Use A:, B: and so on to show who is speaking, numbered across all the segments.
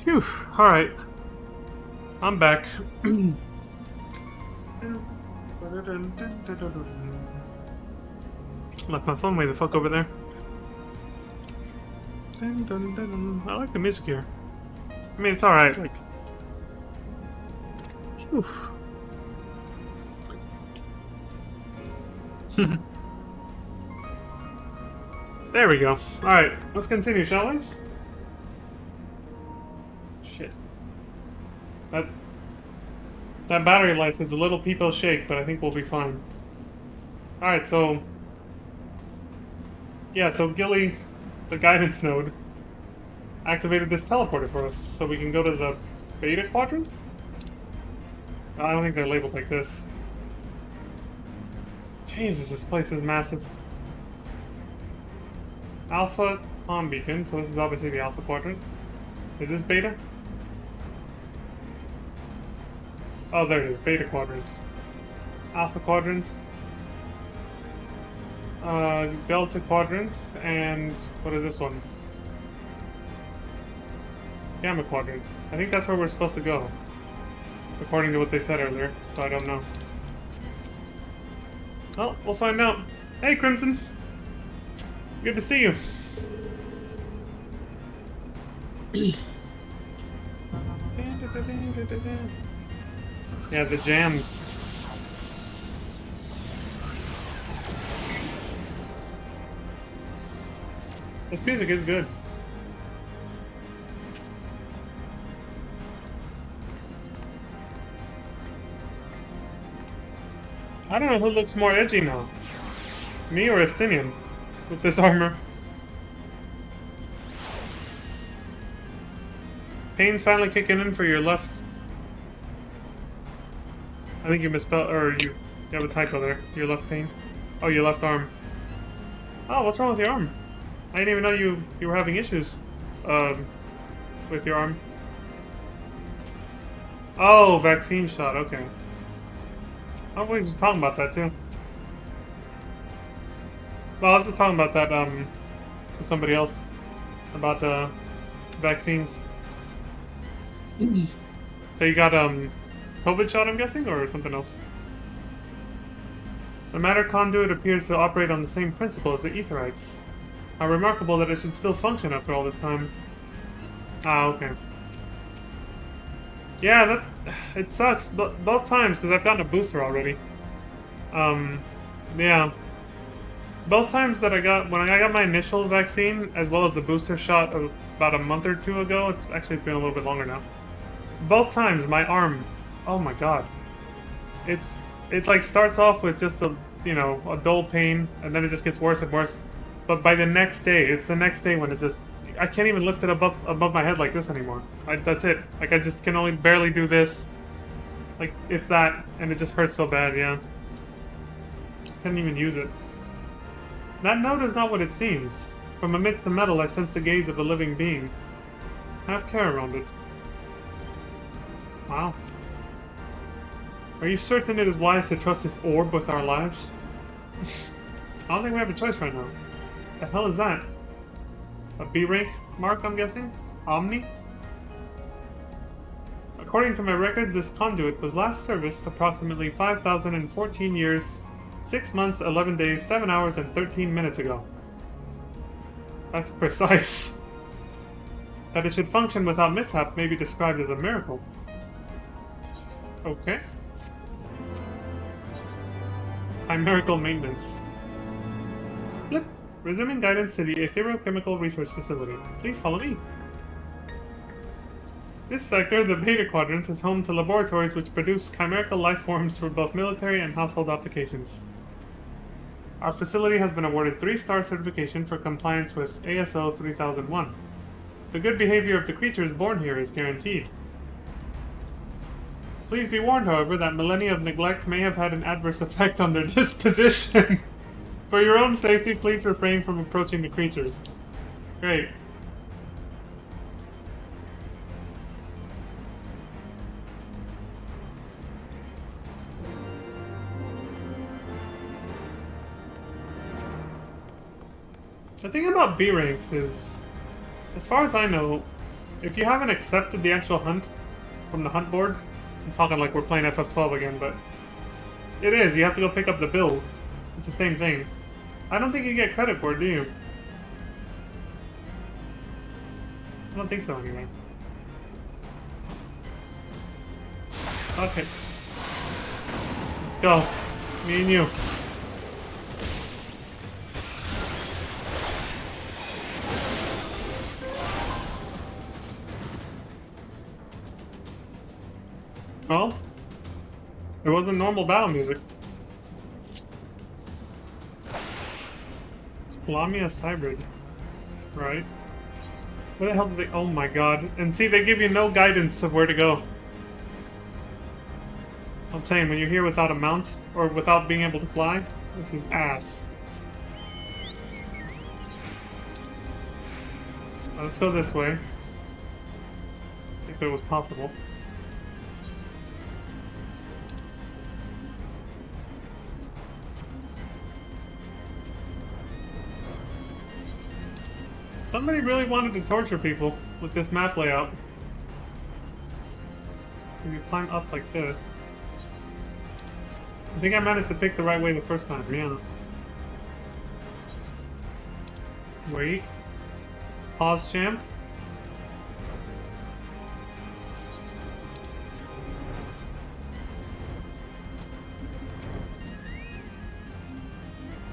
A: Phew, alright. I'm back. Left my phone way the fuck over there. I like the music here. I mean, it's alright, like... Phew. There we go. Alright, let's continue, shall we? Shit. That battery life is a little people shake, but I think we'll be fine. Alright, so... Yeah, so Gilly, the guidance node, activated this teleporter for us, so we can go to the beta quadrant? I don't think they're labeled like this. Jesus, this place is massive. Alpha on beacon, so this is obviously the alpha quadrant. Is this beta? Oh, there it is, beta quadrant. Alpha quadrant. Delta quadrant, and what is this one? Gamma quadrant. I think that's where we're supposed to go, according to what they said earlier, so I don't know. Oh, we'll find out. Hey, Crimson! Good to see you. Yeah, the jams. This music is good. I don't know who looks more edgy now. Me or Estinian with this armor. Pain's finally kicking in for your left. I think you misspelled, or you have a typo there. Your left pain. Oh, your left arm. Oh, what's wrong with your arm? I didn't even know you were having issues with your arm. Oh, vaccine shot, okay. I was just talking about that too. Well, I was just talking about that with somebody else. About vaccines. So you got COVID shot, I'm guessing, or something else? The matter conduit appears to operate on the same principle as the etherites. How remarkable that it should still function after all this time. Ah, okay. Yeah, it sucks, but both times, because I've gotten a booster already. Yeah. Both times that when I got my initial vaccine, as well as the booster shot about a month or two ago, it's been a little bit longer now. Both times, my arm, oh my god. It like starts off with just a dull pain, and then it just gets worse and worse. But by the next day, it's the next day when it's just, I can't even lift it above my head like this anymore. That's it. Like, I just can only barely do this. Like, if that, and it just hurts so bad, yeah. Can't even use it. That note is not what it seems. From amidst the metal, I sense the gaze of a living being. Have care around it. Wow. Are you certain it is wise to trust this orb with our lives? I don't think we have a choice right now. The hell is that? A B rank mark, I'm guessing? Omni? According to my records, this conduit was last serviced approximately 5,014 years, 6 months, 11 days, 7 hours, and 13 minutes ago. That's precise. That it should function without mishap may be described as a miracle. Okay. Chimerical maintenance. Blip. Resuming guidance to the Etherochemical Research Facility. Please follow me. This sector, the Beta Quadrant, is home to laboratories which produce chimerical life forms for both military and household applications. Our facility has been awarded 3-star certification for compliance with ASO 3001. The good behavior of the creatures born here is guaranteed. Please be warned, however, that millennia of neglect may have had an adverse effect on their disposition. For your own safety, please refrain from approaching the creatures. Great. The thing about B ranks is, as far as I know, If you haven't accepted the actual hunt from the hunt board, I'm talking like we're playing FF12 again, but it is. You have to go pick up the bills. It's the same thing. I don't think you get credit for it, do you? I don't think so, anyway. Okay. Let's go. Me and you. Well, it wasn't normal battle music. Lamia's hybrid. Right. What the hell does they... Oh my god. And see, they give you no guidance of where to go. I'm saying, when you're here without a mount, or without being able to fly, this is ass. Let's go this way. If it was possible. Somebody really wanted to torture people with this map layout. If you climb up like this. I think I managed to pick the right way the first time, yeah. Wait. Pause, champ.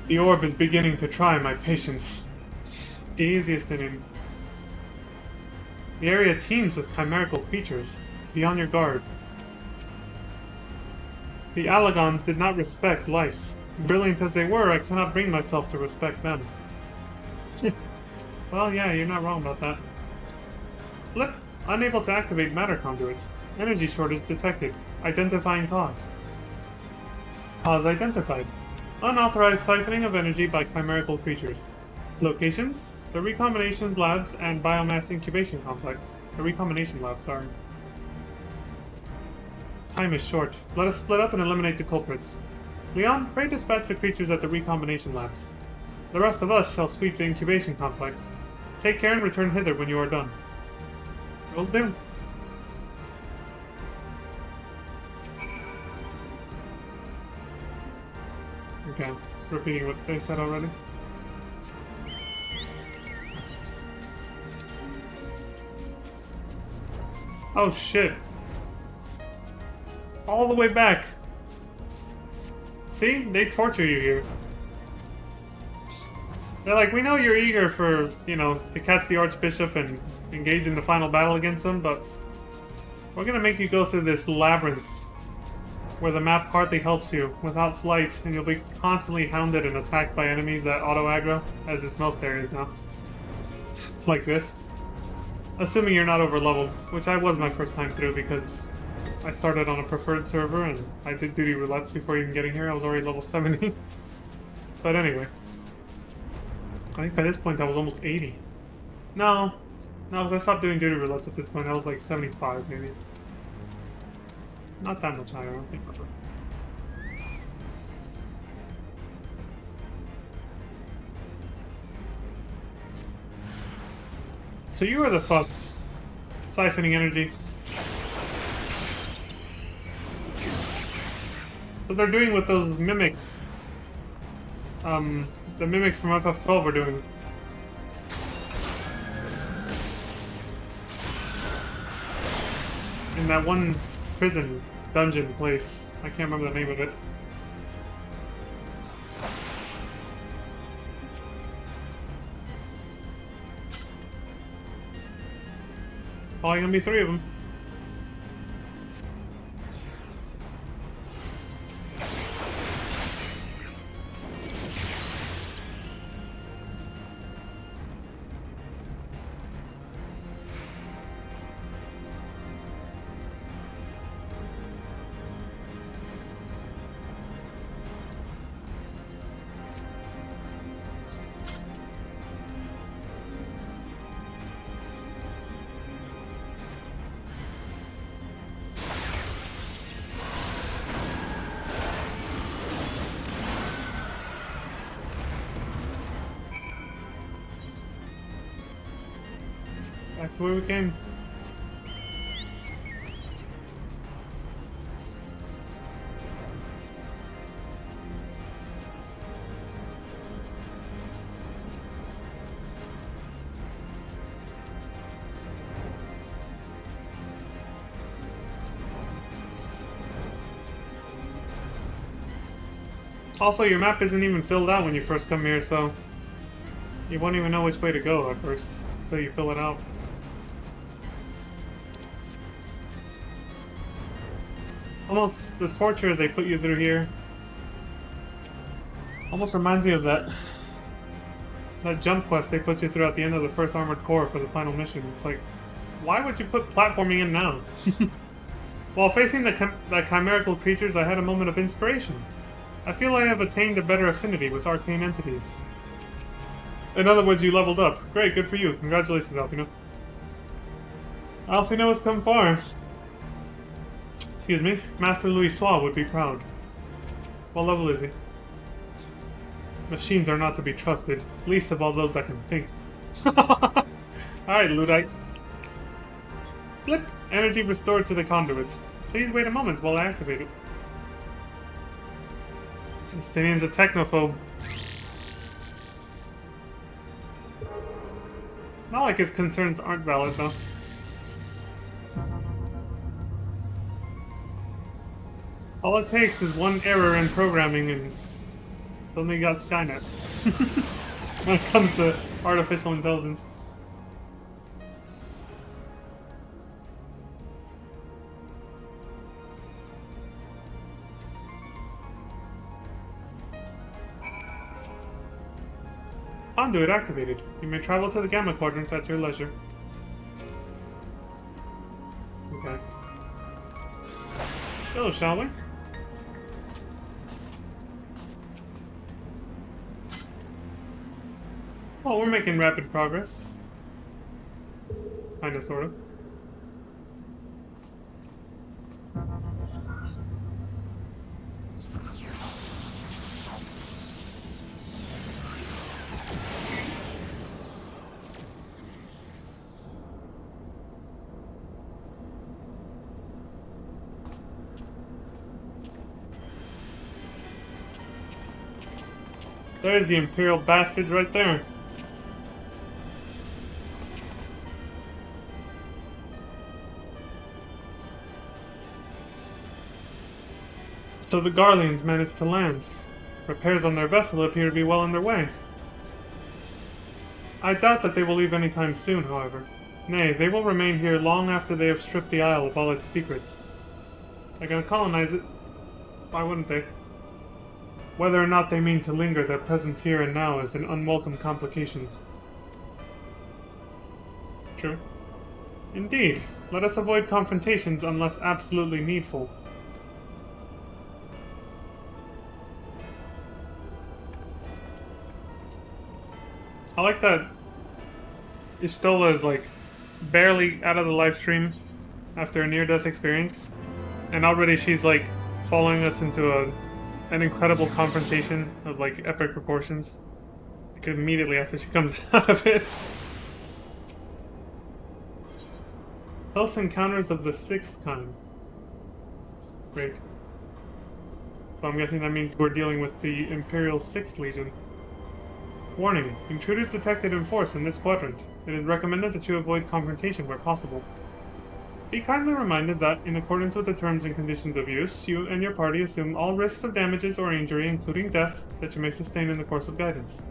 A: The orb is beginning to try my patience. The easiest inning. The area teems with chimerical creatures. Be on your guard. The Allagons did not respect life. Brilliant as they were, I cannot bring myself to respect them. Well, yeah, you're not wrong about that. Flip. Unable to activate matter conduits. Energy shortage detected. Identifying cause. Cause identified. Unauthorized siphoning of energy by chimerical creatures. Locations: the Recombination Labs and Biomass Incubation Complex. The Recombination Labs, sorry. Time is short. Let us split up and eliminate the culprits. Leon, pray dispatch the creatures at the Recombination Labs. The rest of us shall sweep the Incubation Complex. Take care and return hither when you are done. Will do. Okay, just repeating what they said already. Oh shit. All the way back. See? They torture you here. They're like, we know you're eager for, you know, to catch the Archbishop and engage in the final battle against him, but we're gonna make you go through this labyrinth where the map hardly helps you without flight, and you'll be constantly hounded and attacked by enemies that auto-aggro, as is most areas now. Like this. Assuming you're not over-leveled, which I was my first time through because I started on a preferred server and I did duty roulettes before even getting here. I was already level 70. But anyway. I think by this point I was almost 80. No, because I stopped doing duty roulettes at this point. I was like 75 maybe. Not that much higher, I don't think. So you are the fucks siphoning energy. So they're doing what those mimic, the mimics from FF12 are doing. In that one prison dungeon place. I can't remember the name of it. Probably gonna be 3 of them. Back to where we came. Also, your map isn't even filled out when you first come here, so you won't even know which way to go at first until you fill it out. Almost the torture they put you through here almost reminds me of that jump quest they put you through at the end of the first Armored Core for the final mission. It's like, why would you put platforming in now? While facing the chimerical creatures, I had a moment of inspiration. I feel I have attained a better affinity with arcane entities. In other words, you leveled up. Great, good for you. Congratulations, Alfino. Alfino has come far. Excuse me. Master Louis Soir would be proud. What level is he? Machines are not to be trusted, least of all those that can think. Alright, Ludite. Blip! Energy restored to the conduit. Please wait a moment while I activate it. Justinian's a technophobe. Not like his concerns aren't valid, though. All it takes is one error in programming and suddenly you got Skynet. When it comes to artificial intelligence. Conduit activated. You may travel to the Gamma Quadrant at your leisure. Okay. Go, shall we? Well, we're making rapid progress. Kinda, sorta. There's the Imperial bastards right there. So the Garleans managed to land. Repairs on their vessel appear to be well underway. I doubt that they will leave anytime soon, however. Nay, they will remain here long after they have stripped the Isle of all its secrets. They're gonna colonize it. Why wouldn't they? Whether or not they mean to linger, their presence here and now is an unwelcome complication. True. Indeed. Let us avoid confrontations unless absolutely needful. I like that Istola is like barely out of the live stream after a near-death experience, and already she's like following us into an incredible confrontation of like epic proportions. Like immediately after she comes out of it. Close encounters of the 6th kind. Great. So I'm guessing that means we're dealing with the Imperial 6th Legion. Warning, intruders detected in force in this quadrant. It is recommended that you avoid confrontation where possible. Be kindly reminded that, in accordance with the terms and conditions of use, you and your party assume all risks of damages or injury, including death, that you may sustain in the course of guidance.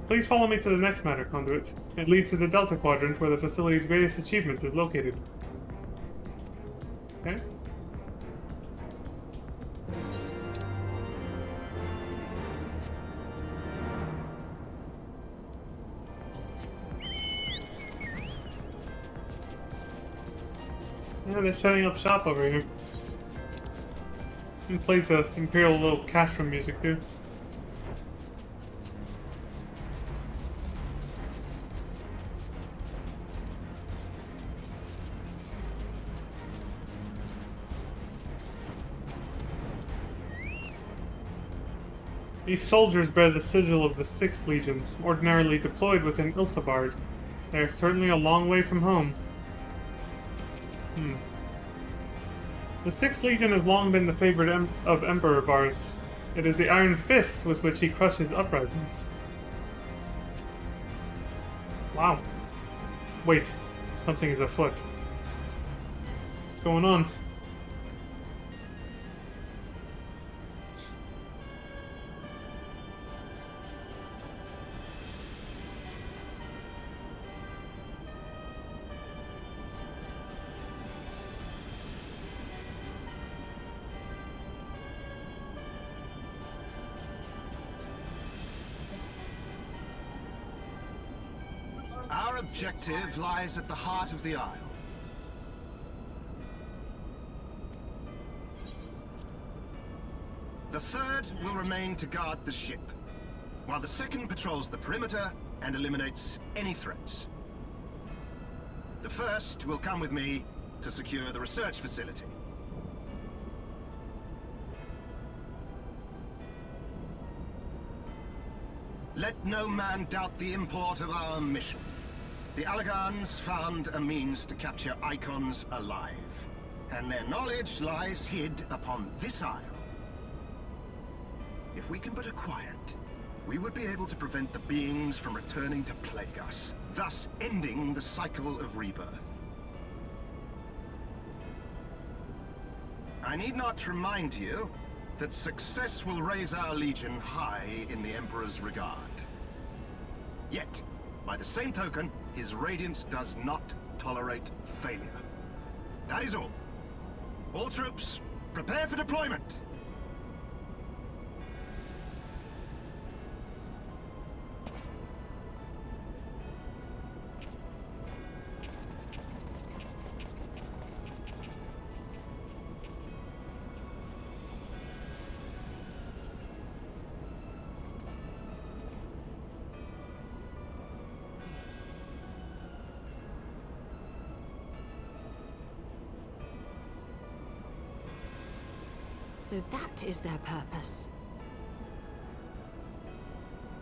A: Please follow me to the next matter, Conduit. It leads to the Delta Quadrant, where the facility's greatest achievement is located. Okay? Yeah, they're setting up shop over here. And plays the Imperial little castrum music too. These soldiers bear the sigil of the 6th Legion, ordinarily deployed within Ilsabard. They are certainly a long way from home. The 6th Legion has long been the favorite of Emperor Bars. It is the iron fist with which he crushes uprisings. Wow. Wait, something is afoot. What's going on?
B: Our objective lies at the heart of the Isle. The third will remain to guard the ship, while the second patrols the perimeter and eliminates any threats. The first will come with me to secure the research facility. Let no man doubt the import of our mission. The Allagans found a means to capture icons alive, and their knowledge lies hid upon this isle. If we can but acquire it, we would be able to prevent the beings from returning to plague us, thus ending the cycle of rebirth. I need not remind you that success will raise our Legion high in the Emperor's regard. Yet, by the same token, his Radiance does not tolerate failure. That is all. All troops, prepare for deployment!
C: So that is their purpose.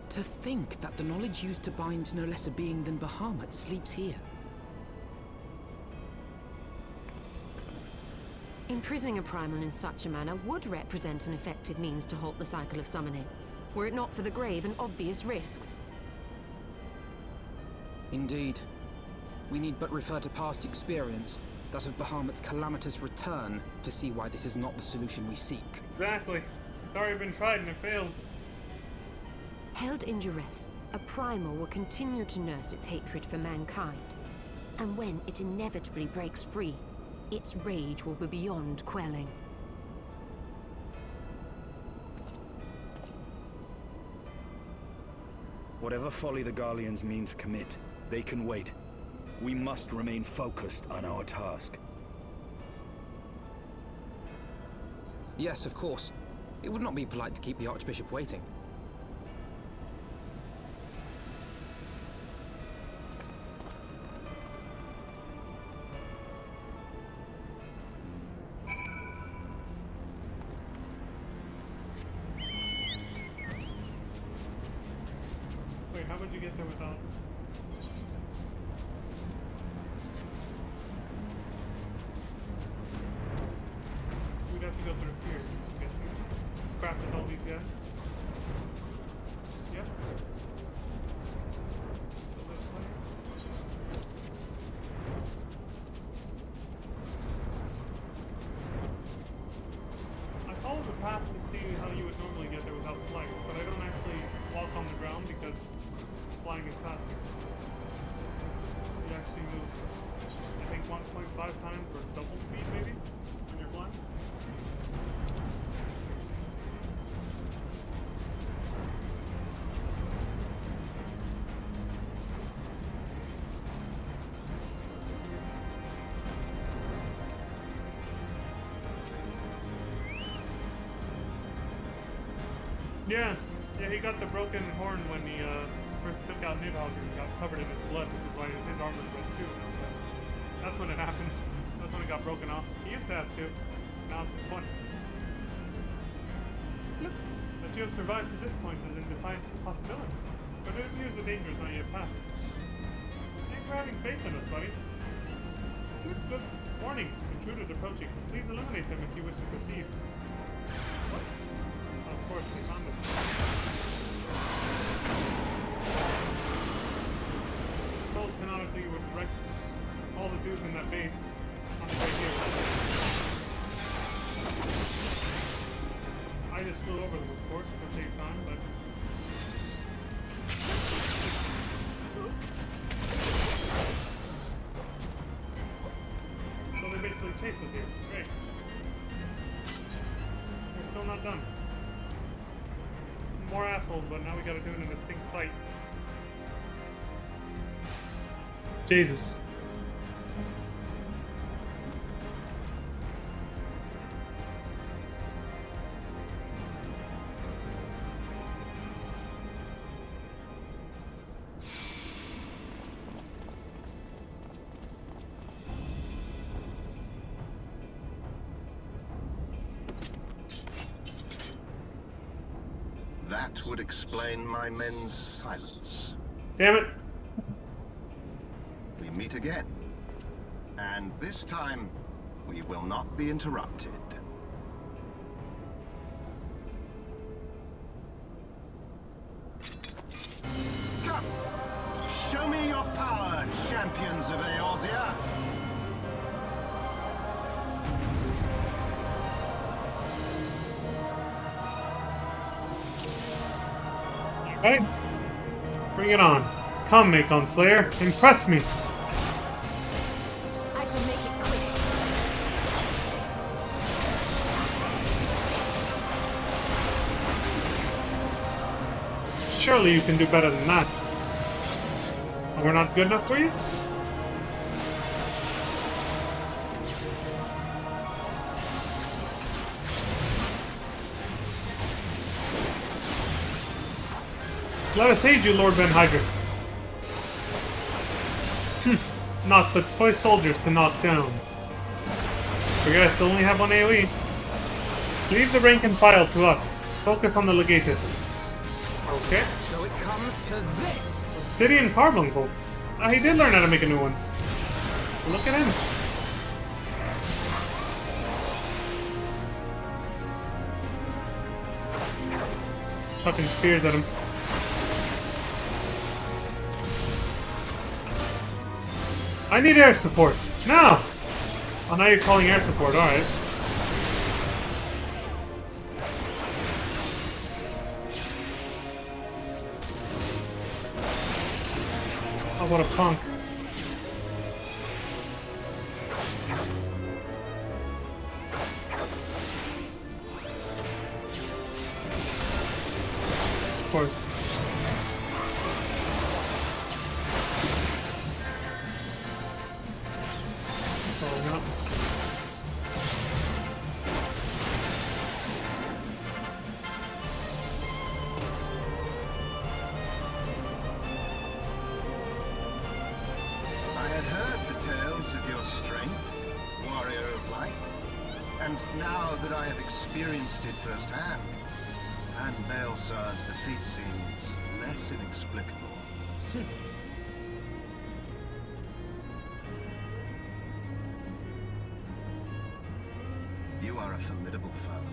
D: To think that the knowledge used to bind no less a being than Bahamut sleeps here.
C: Imprisoning a primal in such a manner would represent an effective means to halt the cycle of summoning, were it not for the grave and obvious risks.
D: Indeed. We need but refer to past experience, that of Bahamut's calamitous return, to see why this is not the solution we seek.
A: Exactly. It's already been tried and it failed.
C: Held in duress, a primal will continue to nurse its hatred for mankind. And when it inevitably breaks free, its rage will be beyond quelling.
E: Whatever folly the Garleans mean to commit, they can wait. We must remain focused on our task.
D: Yes, of course. It would not be polite to keep the Archbishop waiting.
A: Wait, how would you get there without... We'd have to go through here, I'm guessing. Scrap with all these guys. Yep. So this way. I followed the path to see how you would normally get there without flying, but I don't actually walk on the ground because flying is faster. You actually move, I think, 1.5 times or double speed, maybe, when you're flying. Yeah, he got the broken horn when he first took out Nidhogg and got covered in his blood, which is why his arm was red too. That's when it happened. That's when it got broken off. He used to have two. Now it's just one. Look, that you have survived to this point is in defiance of possibility. But it appears the danger is not yet past. Thanks for having faith in us, buddy. Look, warning, intruders approaching. Please eliminate them if you wish to proceed. What? Of course, they found us. Suppose canonically you would wreck all the dudes in that base on the way here. I just flew over them, of course, to save time, but... So they basically chased us here. Great. We're still not done. More assholes, but now we gotta do it in a sync fight. Jesus.
B: That would explain my men's silence.
A: Damn it.
B: We meet again. And this time, we will not be interrupted. Come! Show me your power, champions of Eorzea!
A: Alright. Bring it on. Come, Macon Slayer. Impress me.
C: I shall make it quick.
A: Surely you can do better than that. We're not good enough for you? Let us aid you, Lord Ben Hydra. Not but toy soldiers to knock down. Forget I still only have one AoE. Leave the rank and file to us. Focus on the legatus. Okay.
D: So it comes to this!
A: Obsidian Carbuncle. He did learn how to make a new one. Look at him. Fucking spears at him. I need air support. Now! Oh, now you're calling air support, alright. Oh, what a punk. Of course. Oh, no.
B: I had heard the tales of your strength, warrior of light, and now that I have experienced it firsthand, and Baelsar's defeat seems less inexplicable. You are a formidable foe,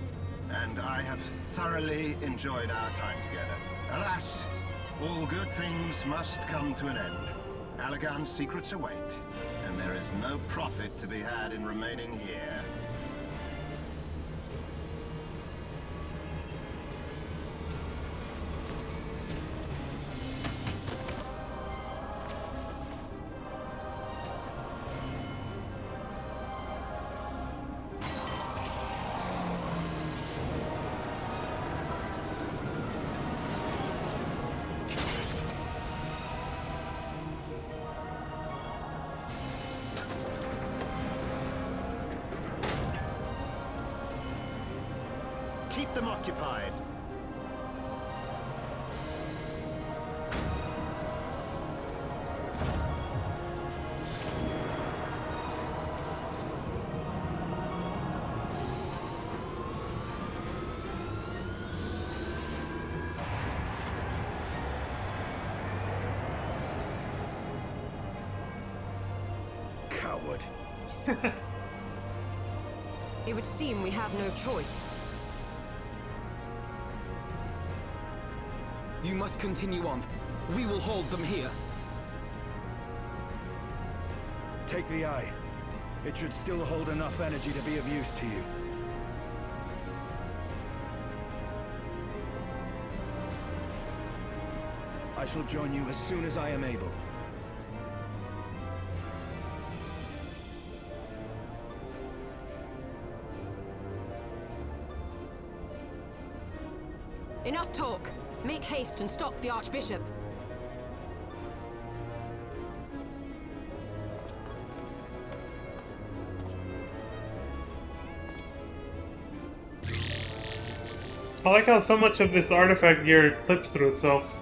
B: and I have thoroughly enjoyed our time together. Alas, all good things must come to an end. Allagan's secrets await, and there is no profit to be had in remaining here. Keep them occupied.
E: Coward.
C: It would seem we have no choice.
D: You must continue on. We will hold them here.
E: Take the eye. It should still hold enough energy to be of use to you. I shall join you as soon as I am able.
C: Enough talk. Make haste and stop the Archbishop.
A: I like how so much of this artifact gear clips through itself.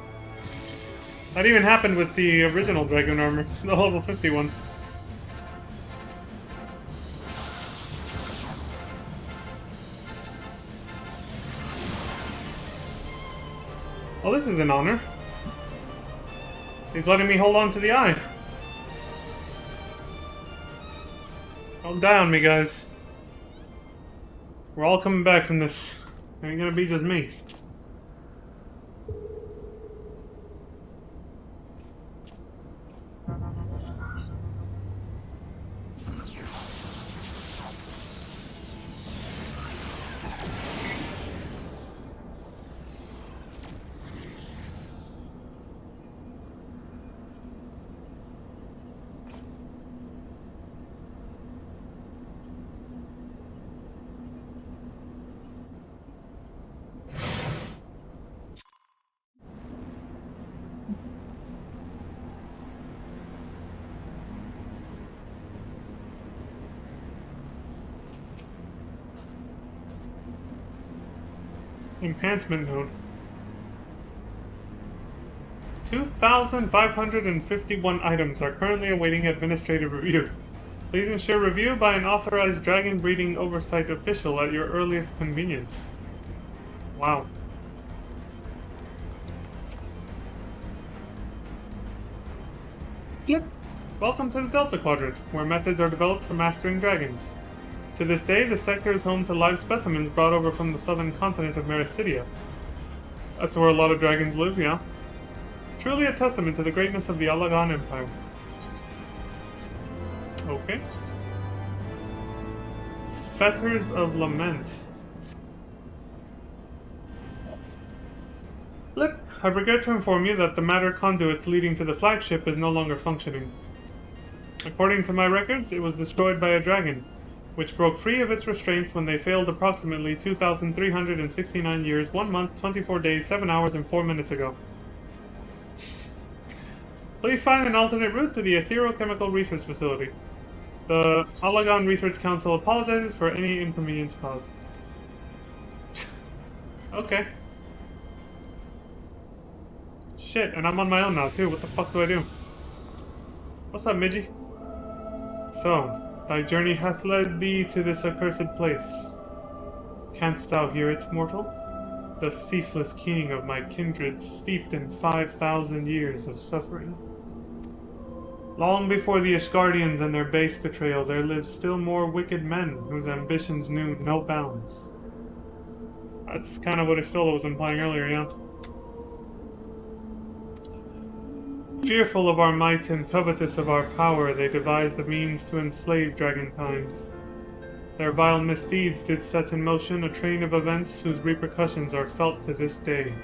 A: That even happened with the original Dragoon armor, the level 50 one. Well, this is an honor. He's letting me hold on to the eye. Don't die on me, guys. We're all coming back from this. It ain't gonna be just me. Enhancement node. 2,551 items are currently awaiting administrative review. Please ensure review by an authorized dragon breeding oversight official at your earliest convenience. Wow. Yep. Welcome to the Delta Quadrant, where methods are developed for mastering dragons. To this day, the sector is home to live specimens brought over from the southern continent of Mericidia. That's where a lot of dragons live, yeah. Truly a testament to the greatness of the Alagan Empire. Okay. Fetters of Lament. Lip, I regret to inform you that the matter conduit leading to the flagship is no longer functioning. According to my records, it was destroyed by a dragon, which broke free of its restraints when they failed approximately 2,369 years, 1 month, 24 days, 7 hours, and 4 minutes ago. Please find an alternate route to the Etherochemical Research Facility. The Alagan Research Council apologizes for any inconvenience caused. Okay. Shit, and I'm on my own now too. What the fuck do I do? What's up, Midgie? So, thy journey hath led thee to this accursed place. Canst thou hear it, mortal? The ceaseless keening of my kindred, steeped in 5,000 years of suffering. Long before the Ishgardians and their base betrayal, there lived still more wicked men whose ambitions knew no bounds. That's kind of what Istola was implying earlier, yeah. Fearful of our might and covetous of our power, they devised the means to enslave dragonkind. Their vile misdeeds did set in motion a train of events whose repercussions are felt to this day.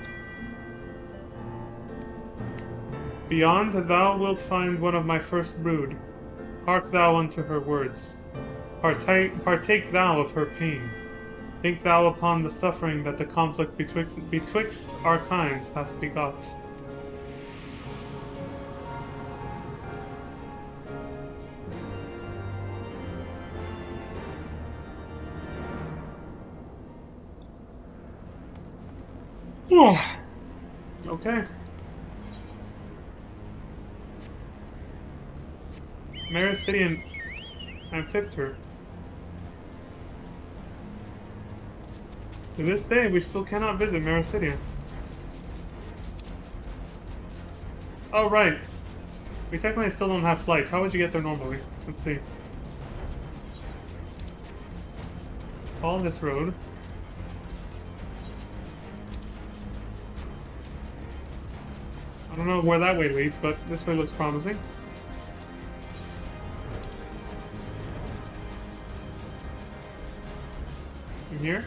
A: Beyond, thou wilt find one of my first brood. Hark thou unto her words. Partake thou of her pain. Think thou upon the suffering that the conflict betwixt our kinds hath begot. Okay. Mericidian Amphipter. To this day, we still cannot visit Mericidia. Oh, right. We technically still don't have flight. How would you get there normally? Let's see. Follow this road. I don't know where that way leads, but this way looks promising. In here?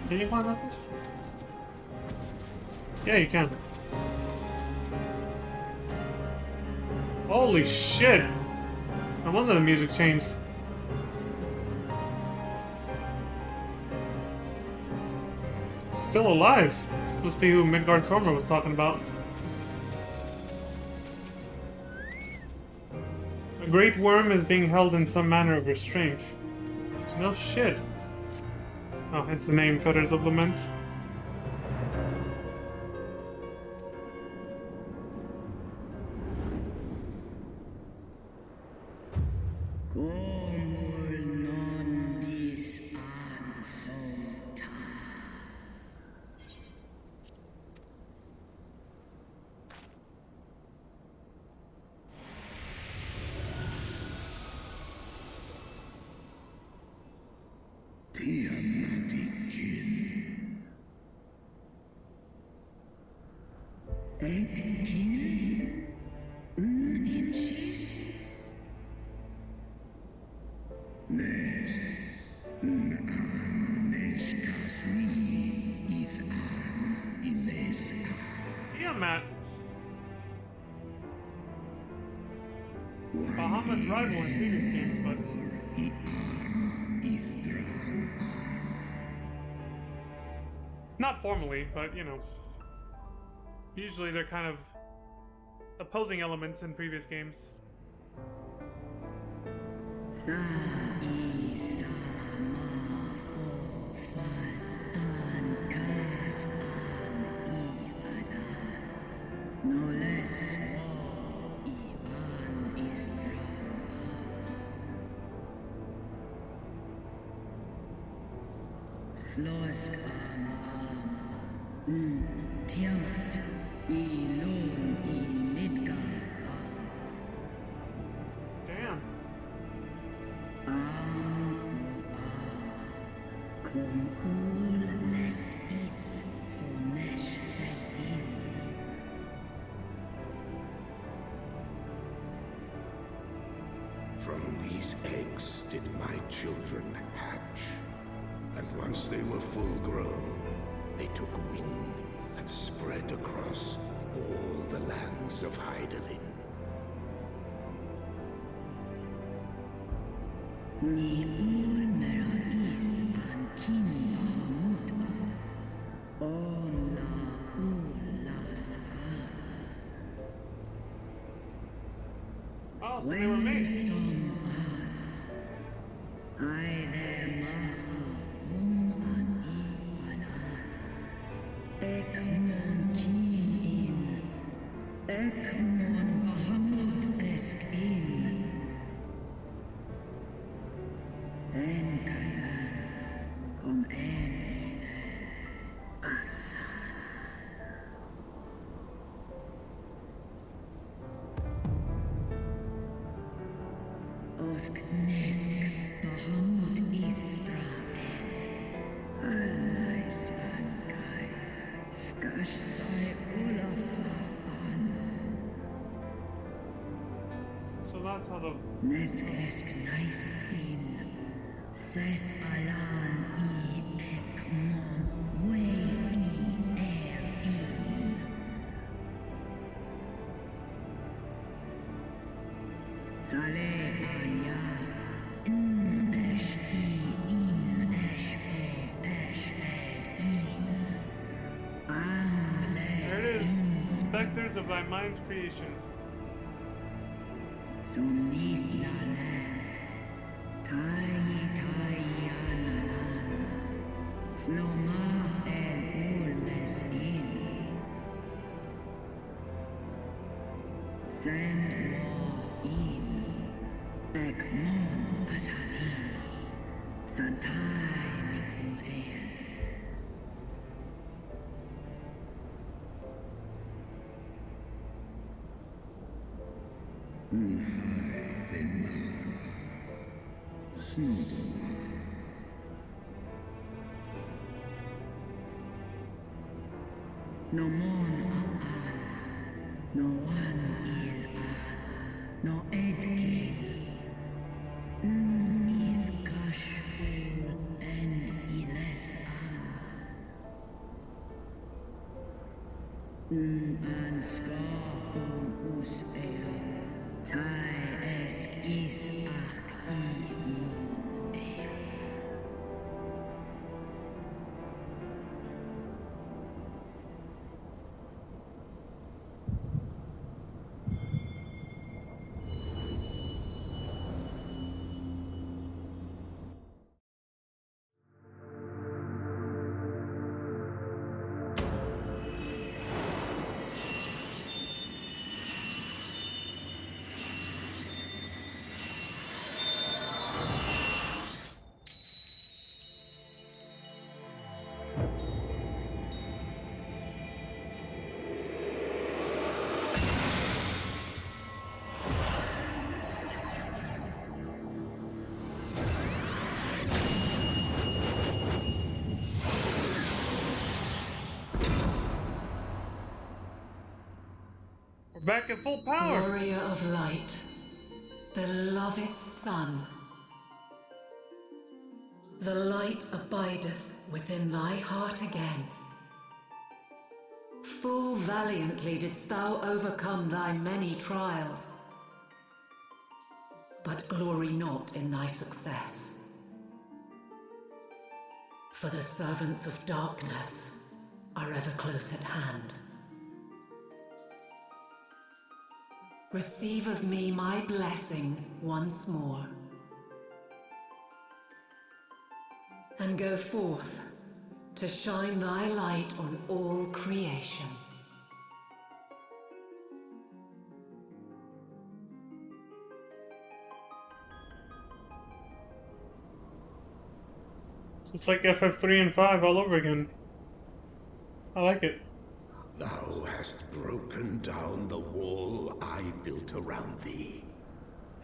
A: Did you find this? Yeah, you can. Holy shit! No wonder the music changed. It's still alive. Must be who Midgard Sormer was talking about. A great worm is being held in some manner of restraint. No shit. Oh, hence the name Fetters of Lament. Yeah, Matt. Bahamut's rival in previous games, but... Not formally, but, you know. Usually they're kind of opposing elements in previous games.
F: Slosk Tiamat Ilon Midgard
A: Damn.
F: Kom ul les ith Fornesh set in
G: From these eggs did my children hatch. And once they were full grown, they took wing and spread across all the lands of Hydaelyn.
F: Ni ul mera ith an kin Bahamut on la ulas
A: Oh, so they were made.
F: I them Ekmon kin in Ekmon Bahamut esk in En kayan kom en asa Osk nesk Bahamut Israel Alais Ankai Skash sai Olafan
A: So that's how the...
F: Nesk esk nice in Seth Alan I Ekmon We I in Sale Anya Esh I in Esh O Esh Ed in
A: There it is. Specters of thy mind's creation.
F: Sunis lalan Tai analan Snoma el ules in Send war in Ekmon asanin Santai mikum el No mon aan, no one il aan, no edkin. Is kashul and iles aan. Tai esk is ach I mon eil.
A: We're back at full power.
H: Warrior of light, beloved son. The light abideth within thy heart again. Full valiantly didst thou overcome thy many trials, but glory not in thy success. For the servants of darkness are ever close at hand. Receive of me my blessing once more, and go forth to shine thy light on all creation.
A: It's like FF3 and 5 all over again. I like it.
G: Thou hast broken down the wall I built around thee,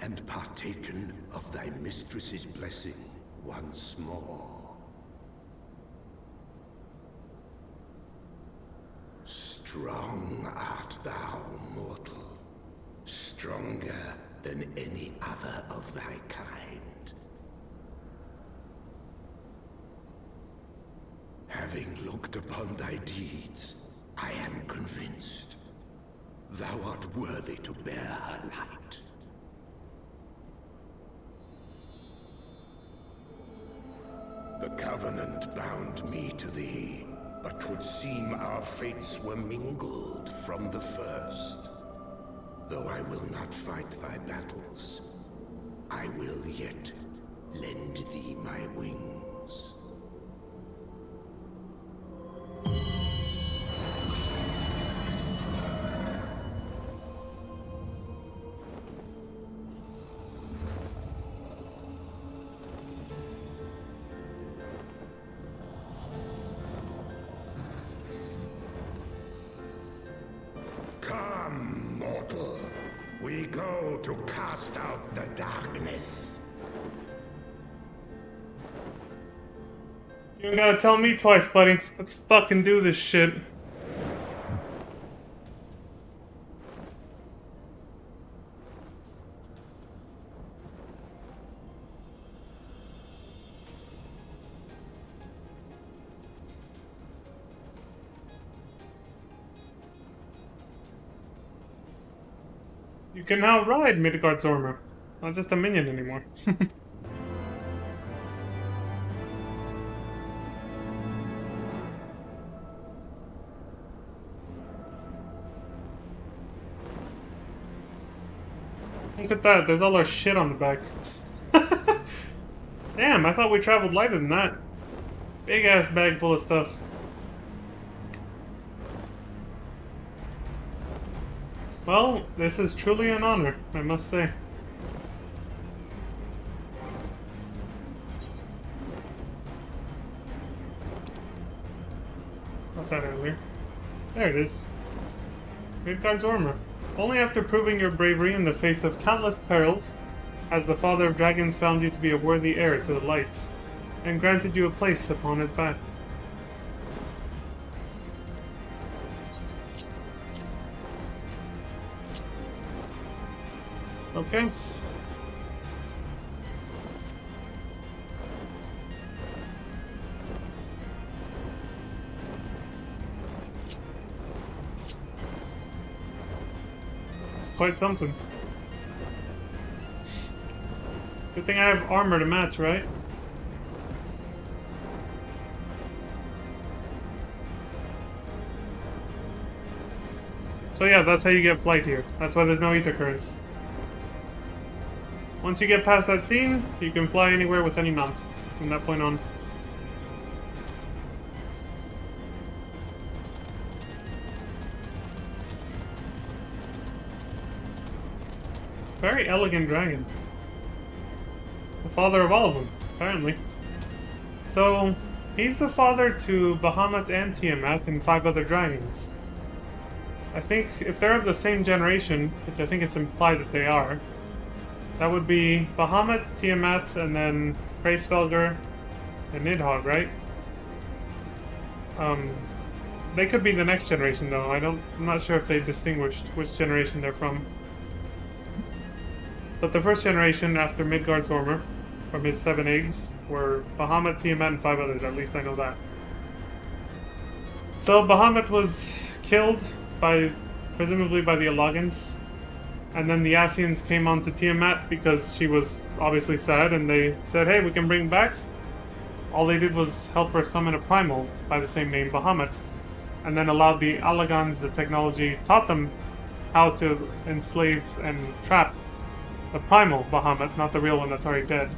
G: and partaken of thy mistress's blessing once more. Strong art thou, mortal, stronger than any other of thy kind. Having looked upon thy deeds, I am convinced thou art worthy to bear her light. The Covenant bound me to thee, but 'twould seem our fates were mingled from the first. Though I will not fight thy battles, I will yet lend thee my wings. Come, mortal. We go to cast out the darkness.
A: You don't gotta tell me twice, buddy. Let's fucking do this shit. You can now ride Midgard's armor. Not just a minion anymore. Look at that, there's all our shit on the back. Damn, I thought we traveled lighter than that. Big ass bag full of stuff. Well, this is truly an honor, I must say. What's that earlier? There it is. Midgard's armor. Only after proving your bravery in the face of countless perils has the Father of Dragons found you to be a worthy heir to the light, and granted you a place upon his back. Okay. It's quite something. Good thing I have armor to match, right? So yeah, that's how you get flight here. That's why there's no ether currents. Once you get past that scene, you can fly anywhere with any mount from that point on. Very elegant dragon. The father of all of them, apparently. So, he's the father to Bahamut and Tiamat and 5 other dragons. I think if they're of the same generation, which I think it's implied that they are, that would be Bahamut, Tiamat, and then Hraesvelgr and Nidhogg, right? They could be the next generation though. I'm not sure if they distinguished which generation they're from. But the first generation after Midgard's armor, from his 7 eggs, were Bahamut, Tiamat, and 5 others. At least I know that. So Bahamut was killed presumably by the Alagans, and then the Asians came on to Tiamat because she was obviously sad, and they said, hey, we can bring back. All they did was help her summon a primal by the same name, Bahamut, and then allowed the Alagans, the technology, taught them how to enslave and trap the primal Bahamut, not the real one that's already dead.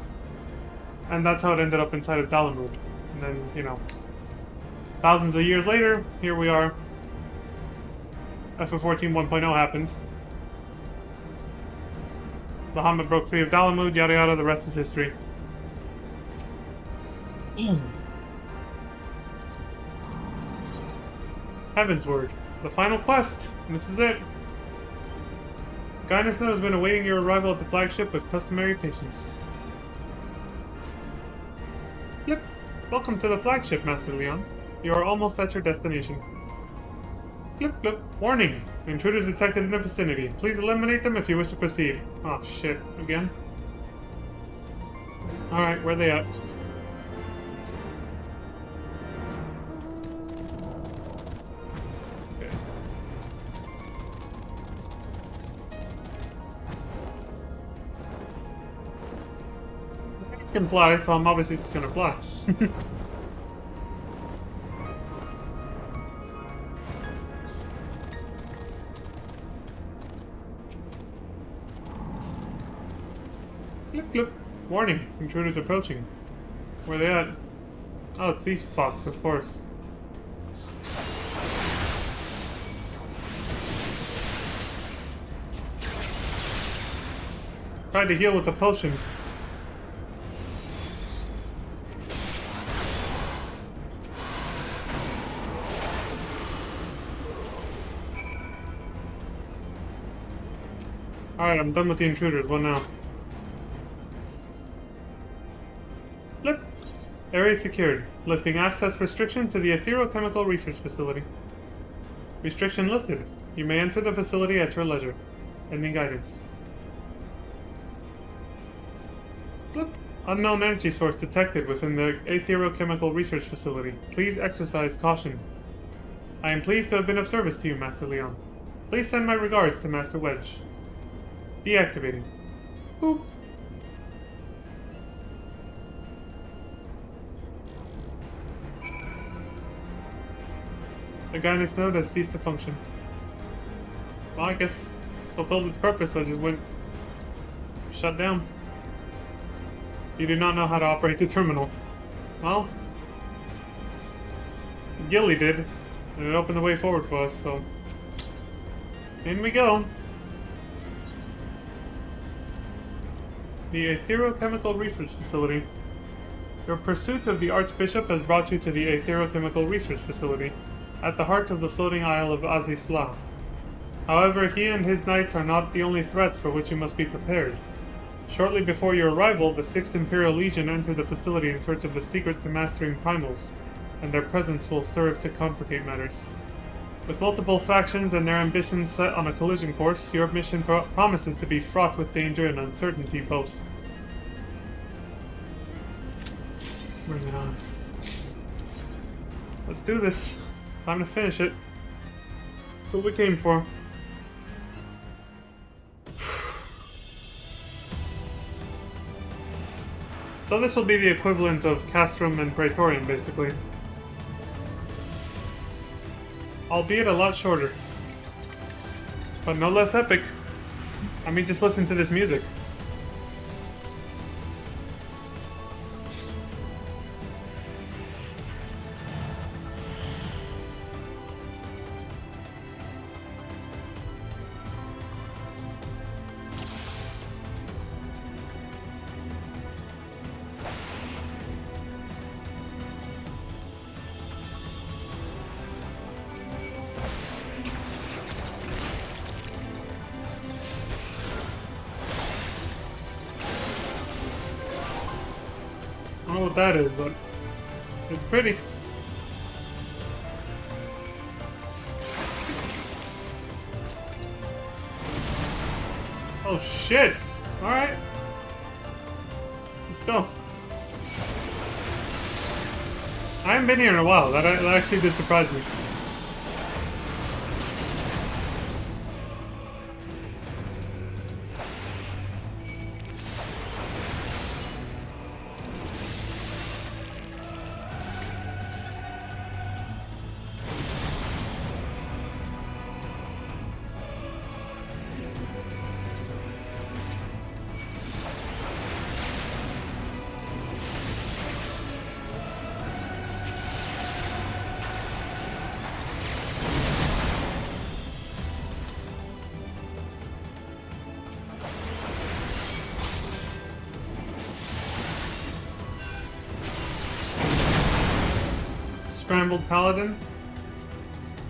A: And that's how it ended up inside of Dalamud. And then, you know, thousands of years later, here we are. FF14 1.0 happened. Bahamut broke free of Dalamud, yada yada, the rest is history. Heavensward, the final quest. This is it. Guidance has been awaiting your arrival at the flagship with customary patience. Yep. Welcome to the flagship, Master Leon. You are almost at your destination. Blip blip. Warning! Intruders detected in the vicinity. Please eliminate them if you wish to proceed. Oh shit. Again? Alright, where are they at? Can fly, so I'm obviously just gonna fly. Blip blip. Warning, intruders approaching. Where are they at? Oh, it's these fucks, of course. Tried to heal with a potion. Alright, I'm done with the intruders. What now? Flip! Area secured. Lifting access restriction to the Etherochemical Research Facility. Restriction lifted. You may enter the facility at your leisure. Ending guidance. Flip! Unknown energy source detected within the Etherochemical Research Facility. Please exercise caution. I am pleased to have been of service to you, Master Leon. Please send my regards to Master Wedge. Deactivating. Boop. The guidance node has ceased to function. Well, I guess fulfilled its purpose, so it just went shut down. You do not know how to operate the terminal. Well, Gilly did, and it opened the way forward for us, so in we go. The Etherochemical Research Facility. Your pursuit of the Archbishop has brought you to the Etherochemical Research Facility, at the heart of the floating isle of Azisla. However, he and his knights are not the only threat for which you must be prepared. Shortly before your arrival, the 6th Imperial Legion entered the facility in search of the secret to mastering primals, and their presence will serve to complicate matters. With multiple factions and their ambitions set on a collision course, your mission promises to be fraught with danger and uncertainty both. Bring it on. Let's do this. Time to finish it. That's what we came for. So this will be the equivalent of Castrum and Praetorium, basically. Albeit a lot shorter. But no less epic. I mean, just listen to this music. I don't know what that is, but it's pretty. Oh shit! Alright. Let's go. I haven't been here in a while. That actually did surprise me. Scrambled Paladin.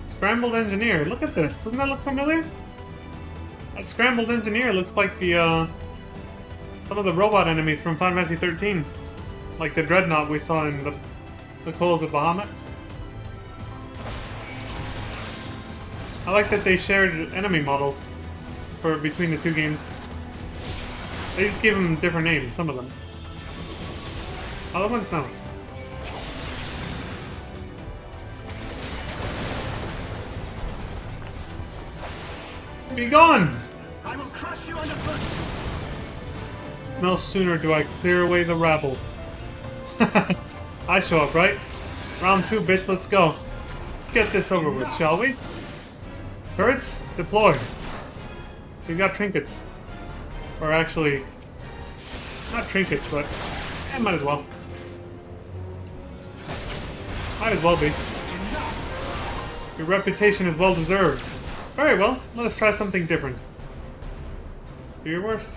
A: Scrambled Engineer. Look at this. Doesn't that look familiar? That Scrambled Engineer looks like the, some of the robot enemies from Final Fantasy 13. Like the Dreadnought we saw in the Coals of Bahamut. I like that they shared enemy models for between the two games. They just gave them different names, some of them. Other ones, no. Be gone!
B: I will crush you underfoot!
A: No sooner do I clear away the rabble. I show up, right? Round 2, bitch, let's go. Let's get this over with, shall we? Turrets, deploy. We've got trinkets. Or actually, not trinkets, but might as well. Might as well be. Your reputation is well deserved. Very well, let us try something different. Do your worst.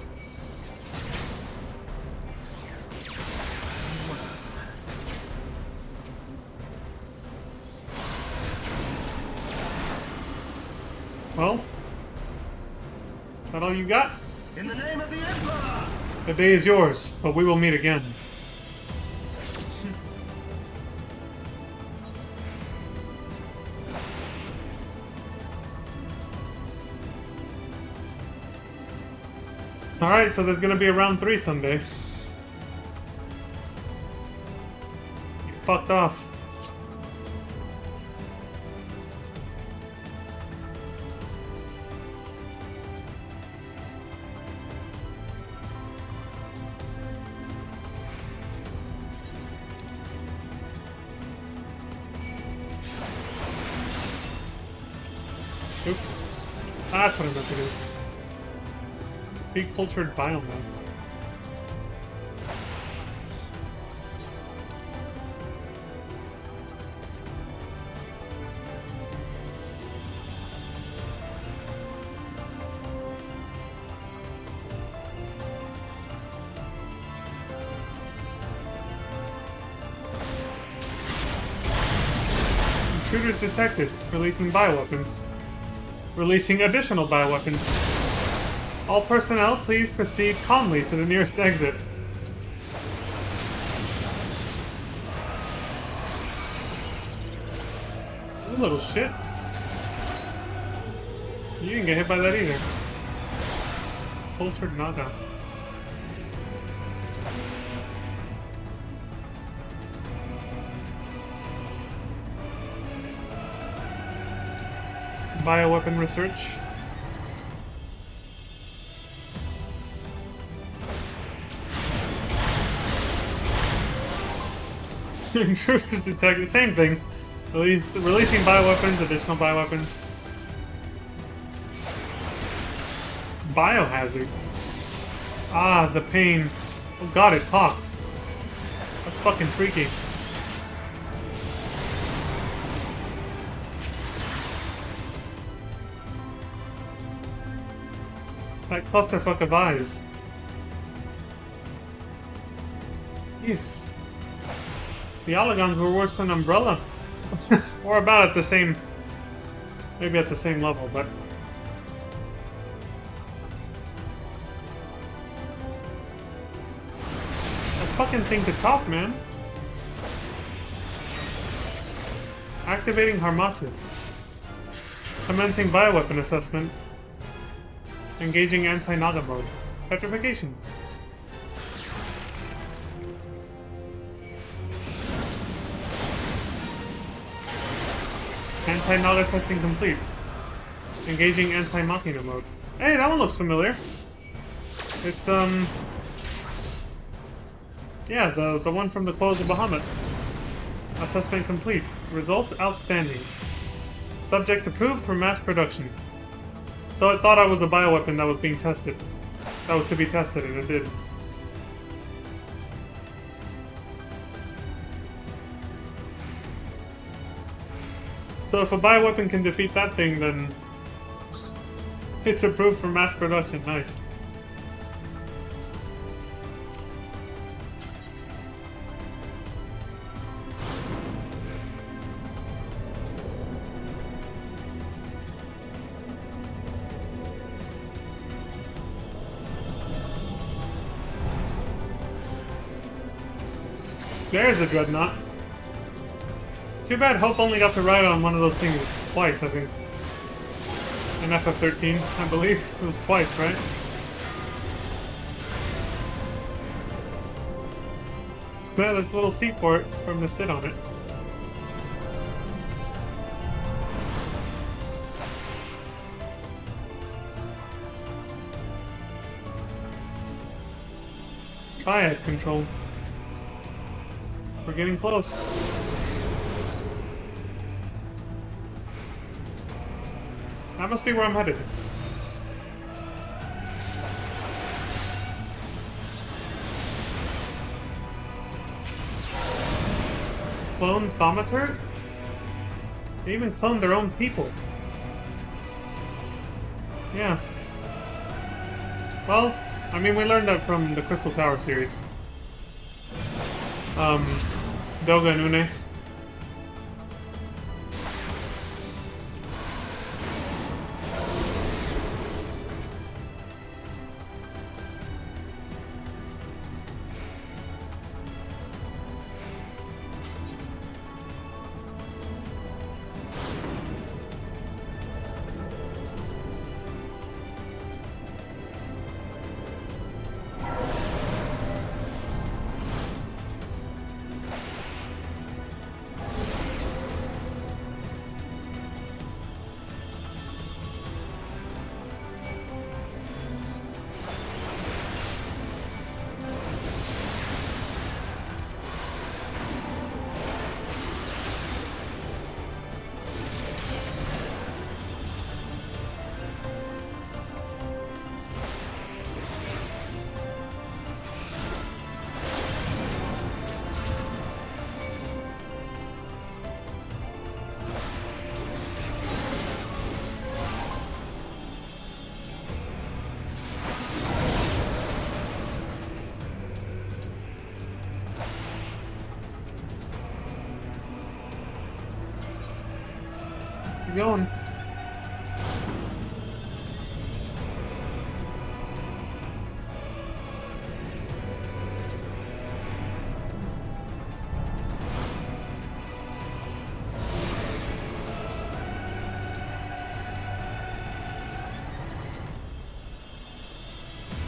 A: Well, is that all you got?
B: In the name of the Emperor!
A: The day is yours, but we will meet again. Alright, so there's gonna be a round 3 someday. You fucked off. Oops. That's what I meant to do. Big cultured biomass. Intruders detected, releasing bioweapons. Releasing additional bioweapons. All personnel, please proceed calmly to the nearest exit. You little shit. You didn't get hit by that either. Cultured Naga. Bioweapon research. Intruders detected. Same thing. Releasing bioweapons, additional bioweapons. Biohazard. Ah, the pain. Oh god, it talked. That's fucking freaky. It's like clusterfuck of eyes. Jesus. The Allagons were worse than Umbrella. Or about at the same... maybe at the same level, but... that fucking thing could talk, man. Activating Harmachis. Commencing bioweapon assessment. Engaging anti-Naga mode. Petrification. Anti-Naga testing complete. Engaging anti-Machina mode. Hey, that one looks familiar. It's, yeah, the one from the Close of Bahamut. Assessment complete. Result outstanding. Subject approved for mass production. So I thought I was a bioweapon that was being tested. That was to be tested, and it did. So if a bioweapon can defeat that thing, then it's approved for mass production. Nice. There's a dreadnought. It's too bad Hope only got to ride on one of those things twice, I think. In FF13, I believe. It was twice, right? Yeah, there's a little seat for it, for him to sit on it. Triad control. We're getting close. That must be where I'm headed. Clone Thaumaturg? They even cloned their own people. Yeah. Well, I mean, we learned that from the Crystal Tower series. Doga and Une. Going.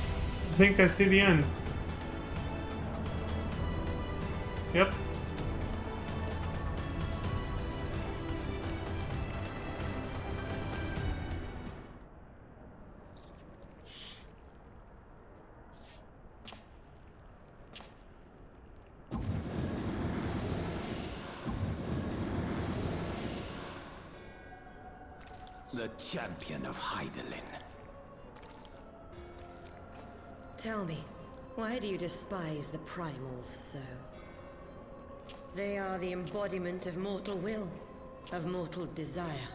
A: I think I see the end. Yep.
I: The champion of Hydaelyn.
H: Tell me, why do you despise the primals so? They are the embodiment of mortal will, of mortal desire.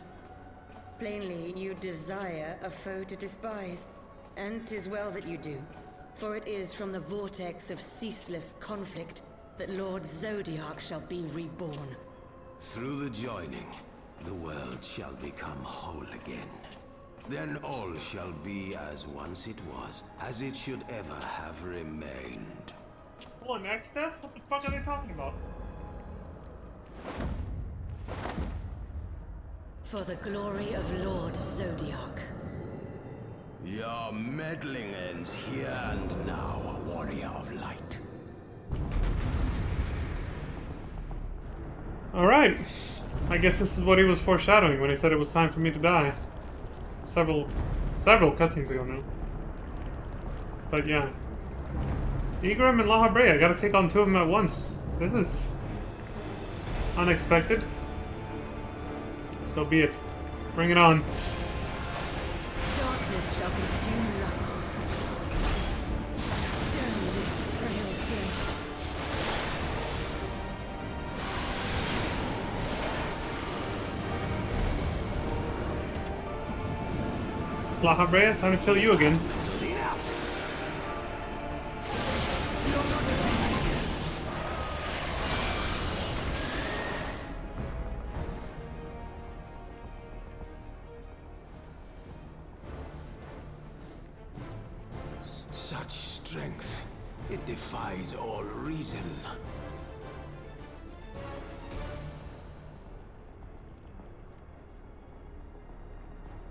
H: Plainly, you desire a foe to despise, and 'tis well that you do, for it is from the vortex of ceaseless conflict that Lord Zodiac shall be reborn.
I: Through the joining, the world shall become whole again. Then all shall be as once it was, as it should ever have remained.
A: What, next death? What the fuck are they talking about?
H: For the glory of Lord Zodiac.
I: Your meddling ends here and now, warrior of light.
A: Alright. I guess this is what he was foreshadowing when he said it was time for me to die. Several cutscenes ago now. But yeah. Igrim and La Habrea, I gotta take on two of them at once. This is unexpected. So be it. Bring it on.
H: Darkness shall consume light. Damn this frail flesh.
A: La Habrea, time to kill you again.
I: Such strength, it defies all reason.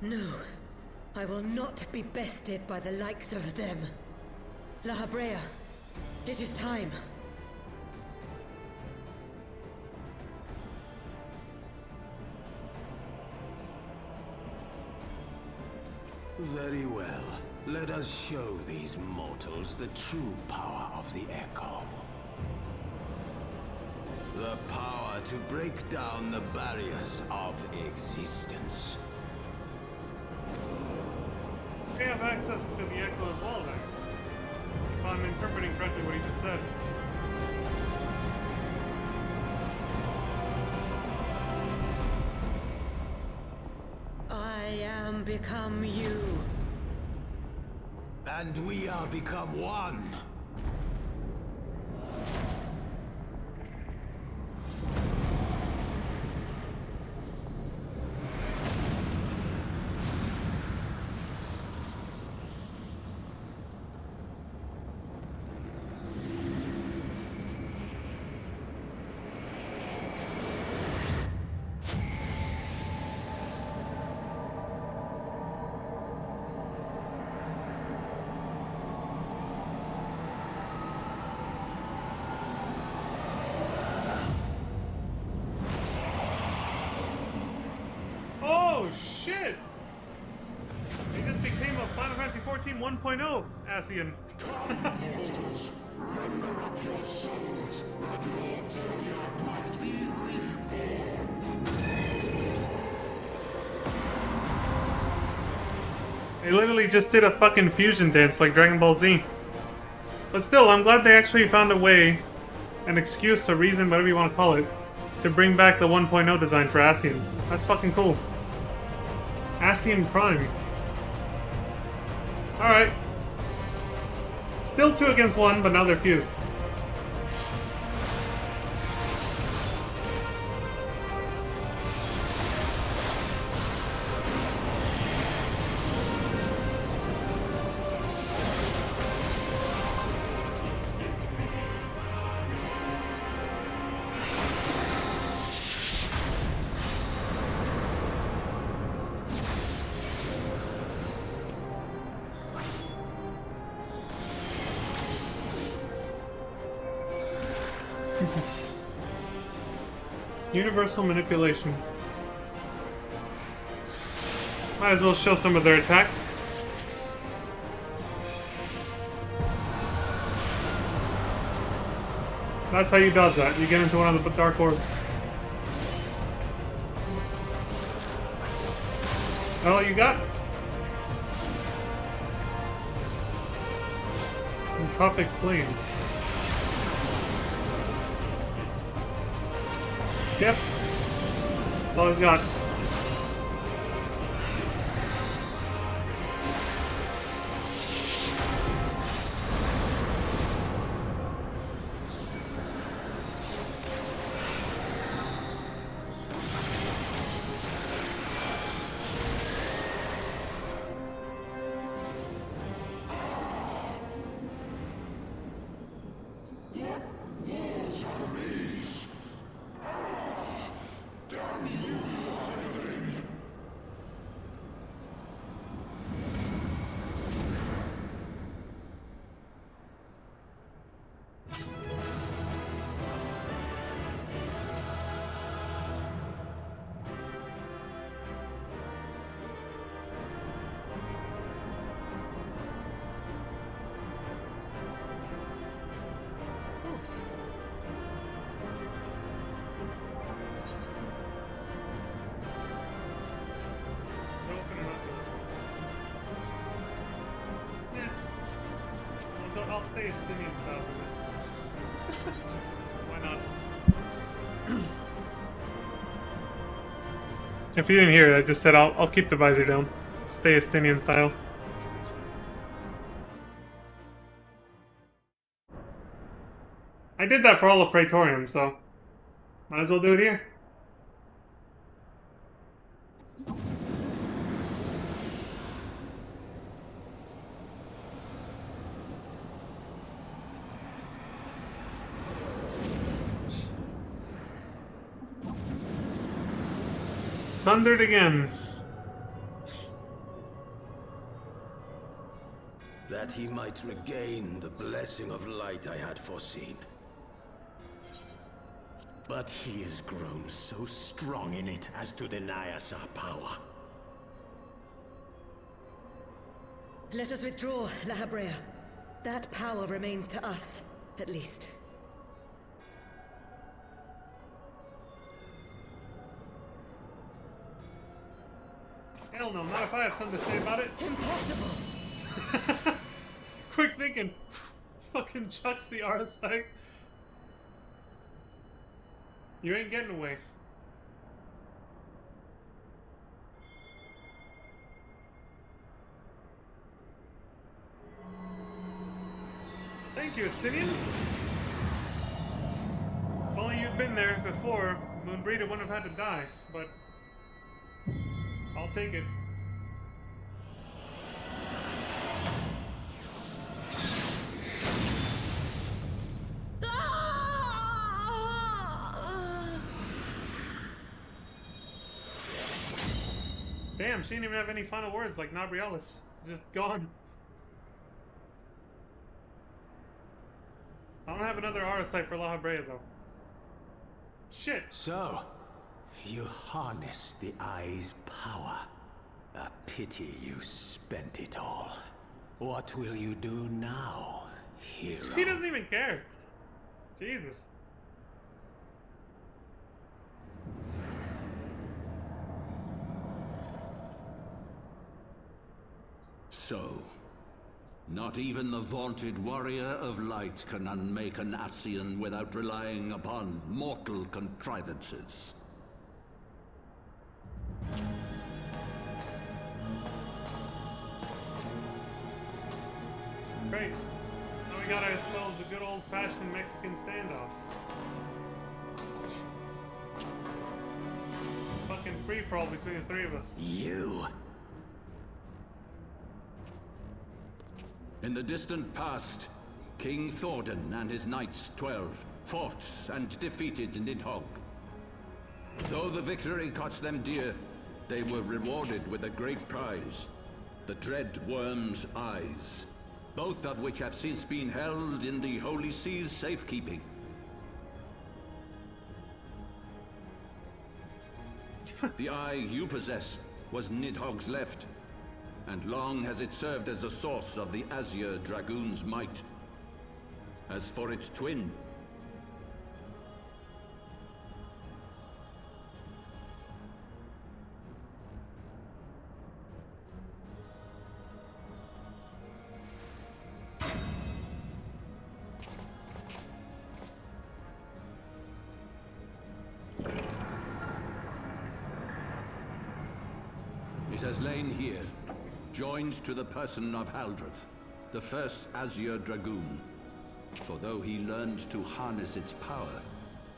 H: No, I will not be bested by the likes of them. La Habrea, it is time.
I: Very well. Let us show these mortals the true power of the Echo. The power to break down the barriers of existence.
A: They have access to the Echo as well, then. If I'm interpreting correctly what he just said.
H: I am become you.
I: And we are become one.
A: Oh shit! He just became a Final Fantasy 14 1.0 Asian. They literally just did a fucking fusion dance like Dragon Ball Z. But still, I'm glad they actually found a way, an excuse, a reason, whatever you want to call it, to bring back the 1.0 design for Asians. That's fucking cool. Asian Prime. Alright. Still 2 against 1, but now they're fused. Universal manipulation. Might as well show some of their attacks. That's how you dodge that. You get into one of the dark orbs. Oh, you got Tropic Flame. Yep. That's all I've got. I'll stay Estinian style for this. Why not? If you didn't hear it, I just said I'll keep the visor down. Stay Estinian style. I did that for all of Praetorium, so might as well do it here. Sundered again.
I: That he might regain the blessing of light I had foreseen. But he has grown so strong in it as to deny us our power.
H: Let us withdraw, La Habrea. That power remains to us, at least.
A: Hell no, not if I have something to say about it.
H: Impossible!
A: Quick thinking. Fucking chucks the RSI. You ain't getting away. Thank you, Estinian. If only you'd been there before, Moonbreeder wouldn't have had to die, but I'll take it. Damn, she didn't even have any final words like Nabrialis. Just gone. I don't have another aura sight for La Habrea though. Shit.
I: So, you harness the eye's power. A pity you spent it all. What will you do now, hero?
A: She doesn't even care. Jesus.
J: So, not even the vaunted warrior of light can unmake an Ascian without relying upon mortal contrivances.
A: Great. Now we got ourselves a good old-fashioned Mexican standoff. Fucking free-for-all between the three of us.
I: You?
J: In the distant past, King Thordan and his knights 12 fought and defeated Nidhogg. Though the victory cost them dear, they were rewarded with a great prize, the Dread Worm's Eyes, both of which have since been held in the Holy See's safekeeping. The eye you possess was Nidhogg's left, and long has it served as a source of the Azure Dragoon's might. As for its twin, It has lain here, joined to the person of Haldreth, the first Azure Dragoon. For though he learned to harness its power,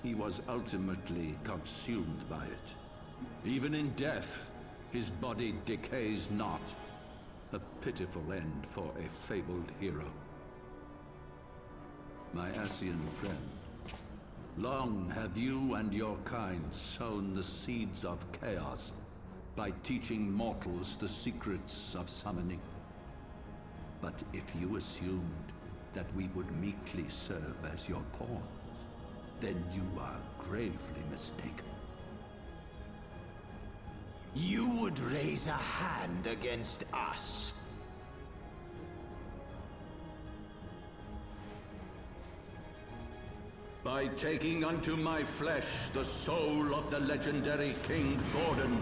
J: he was ultimately consumed by it. Even in death, his body decays not. A pitiful end for a fabled hero. My Ascian friend, long have you and your kind sown the seeds of chaos by teaching mortals the secrets of summoning. But if you assumed that we would meekly serve as your pawns, then you are gravely mistaken.
I: You would raise a hand against us?
J: By taking unto my flesh the soul of the legendary King Thordan,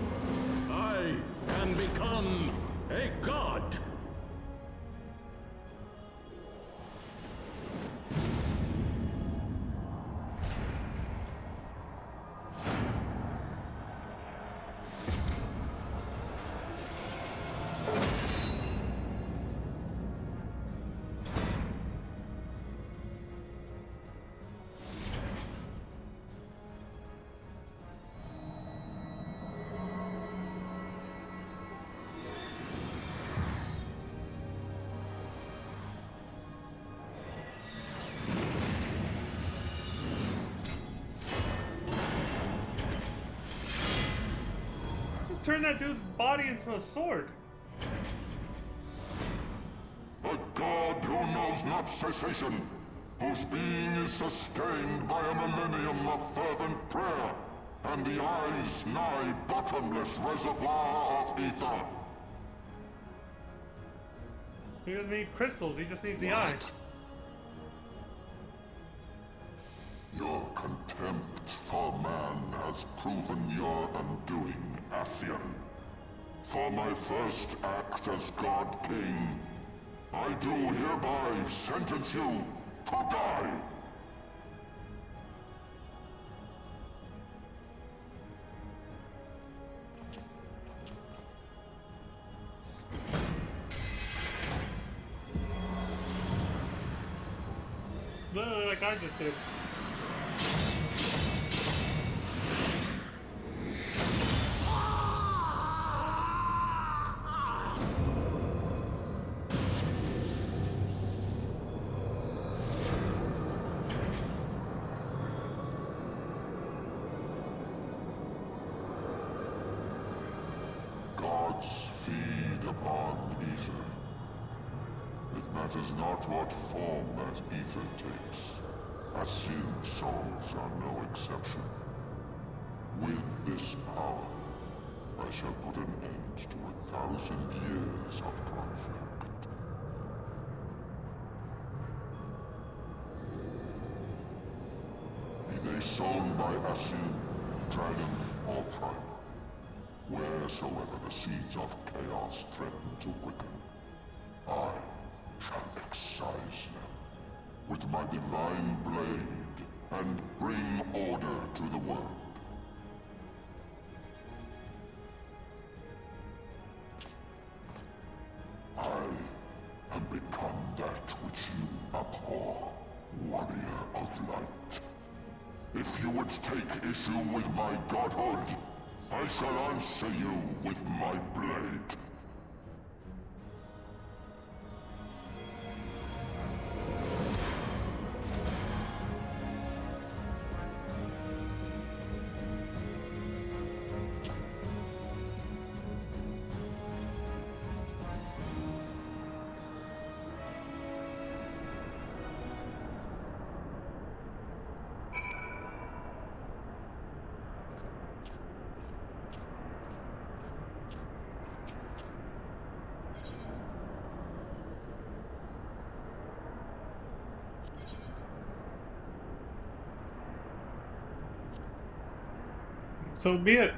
J: I can become a god!
A: Turn that dude's body into a sword.
G: A god who knows not cessation, whose being is sustained by a millennium of fervent prayer, and the eye's nigh bottomless reservoir of ether.
A: He doesn't need crystals, he just needs the eye.
G: Your contempt for man has proven your undoing, Ascian. For my first act as God King, I do hereby sentence you to die!
A: Literally like I just did.
G: Matters not what form that ether takes. Ascian souls are no exception. With this power, I shall put an end to 1,000 years of conflict. Be they sown by Ascian, dragon, or primal, wheresoever the seeds of chaos threaten to quicken, I shall excise them with my divine blade and bring order to the world. I have become that which you abhor, warrior of light. If you would take issue with my godhood, I shall answer you with my blade.
A: So be it.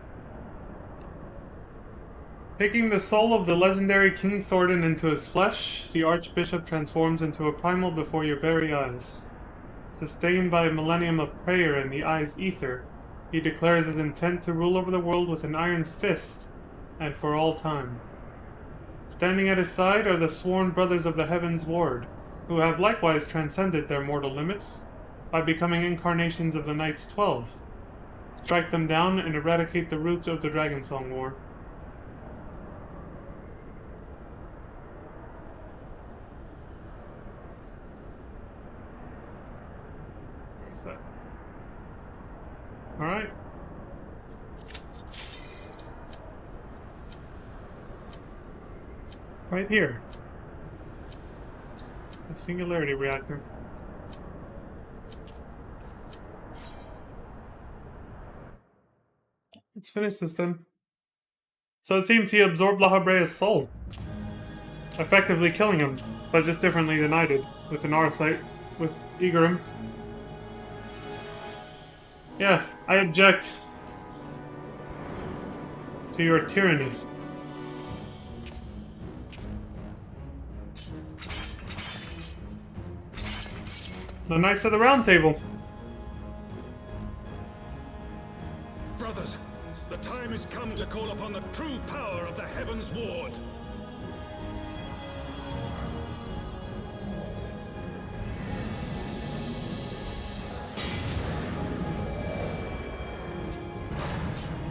A: Taking the soul of the legendary King Thordan into his flesh, the Archbishop transforms into a primal before your very eyes. Sustained by a millennium of prayer in the eye's ether, he declares his intent to rule over the world with an iron fist, and for all time. Standing at his side are the sworn brothers of the Heavensward, who have likewise transcended their mortal limits by becoming incarnations of the Knights 12. Strike them down and eradicate the roots of the Dragonsong War. Where's that? Alright. Right here. A singularity reactor. Let's finish this then. So it seems he absorbed La Habrea's soul, effectively killing him, but just differently than I did, with an Arthite, with Igarim. Yeah, I object to your tyranny. The Knights of the Round Table.
K: Brothers, the time has come to call upon the true power of the Heavensward.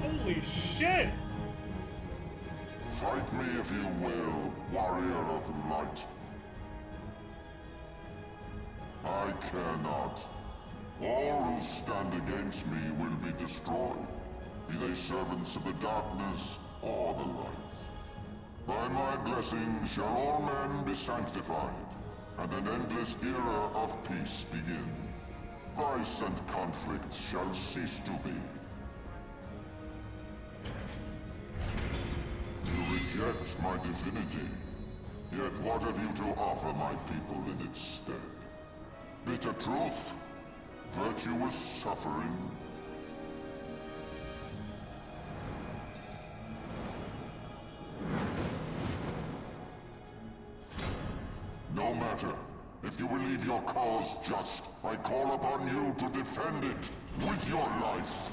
A: Holy shit!
G: Fight me if you will, warrior of light. I care not. All who stand against me will be destroyed, be they servants of the darkness or the light. By my blessing shall all men be sanctified, and an endless era of peace begin. Vice and conflict shall cease to be. You reject my divinity, yet what have you to offer my people in its stead? Bitter truth? Virtuous suffering? No matter. If you believe your cause just, I call upon you to defend it with your life.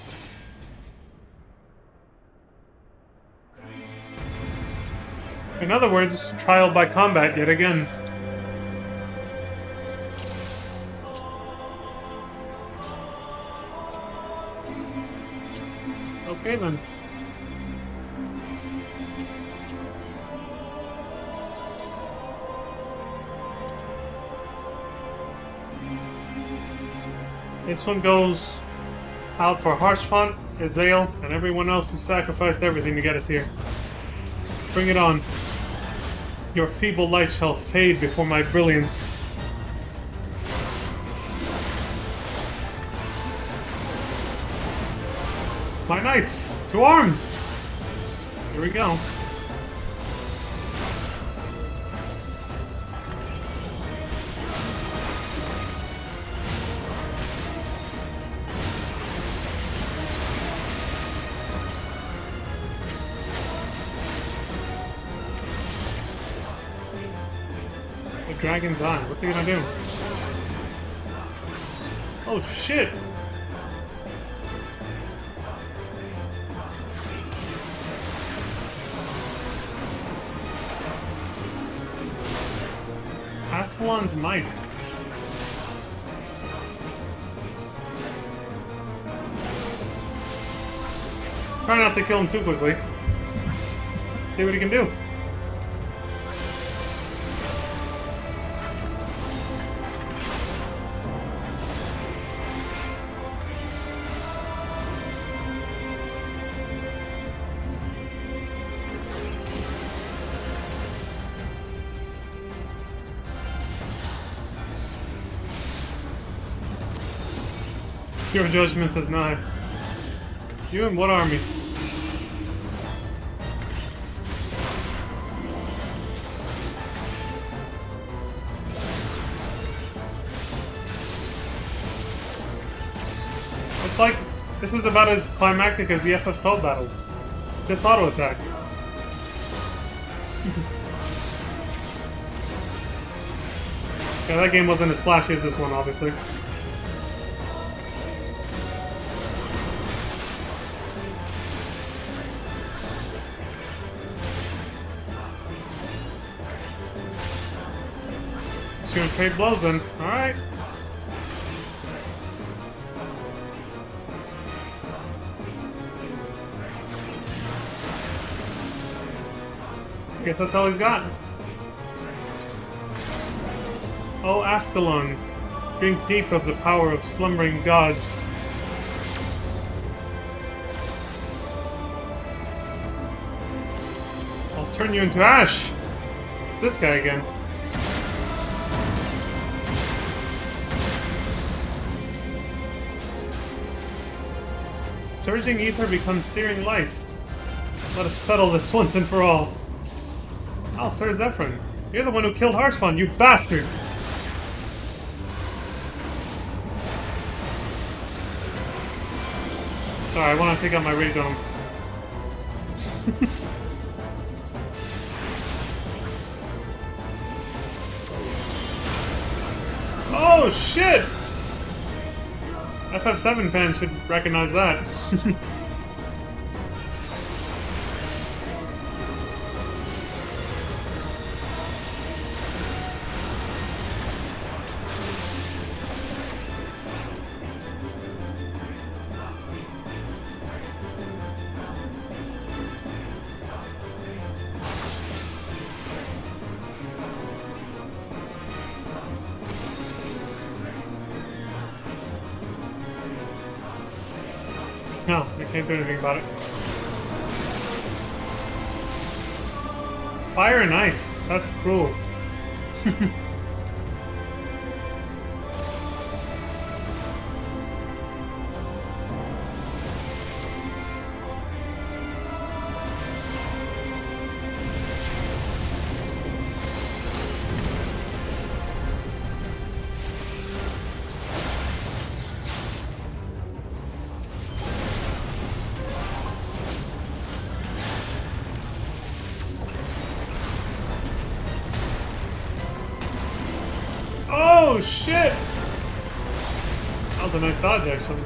A: In other words, trial by combat yet again. Okay then. This one goes out for Harshfont, Azael, and everyone else who sacrificed everything to get us here. Bring it on. Your feeble light shall fade before my brilliance. My knights! To arms! Here we go. The dragon's on. What's he gonna do? Oh shit! Aslan's might. Try not to kill him too quickly. See what he can do. Your judgment is nigh. You and what army? It's like, this is about as climactic as the FF12 battles. Just auto attack. Yeah, that game wasn't as flashy as this one, obviously. gonna trade blows then. Alright. I guess that's all he's got. Oh, Ascalon, drink deep of the power of slumbering gods. I'll turn you into ash. It's this guy again. Surging ether becomes searing light. Let us settle this once and for all. Oh, Sir Zephyrin, you're the one who killed Harshfon, you bastard! Sorry, I want to take out my rage on him. Oh shit! FF7 fans should recognize that. No, I can't do anything about it. Fire and ice. That's cruel. Oh shit! That was a nice dodge, actually.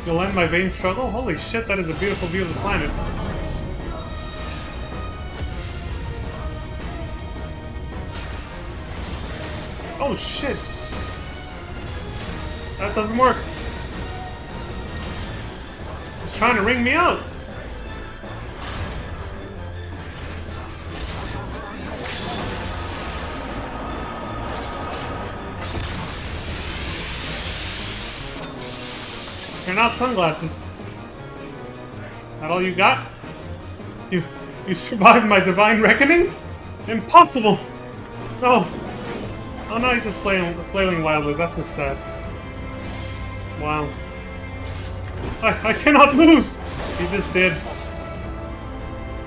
A: You'll end my vain struggle? Holy shit, that is a beautiful view of the planet. Oh shit! That doesn't work. He's trying to ring me out. They're not sunglasses. That all you got? You survived my divine reckoning? Impossible! No! Oh no, he's just flailing wildly. That's just sad. Wow. I cannot lose! He just did.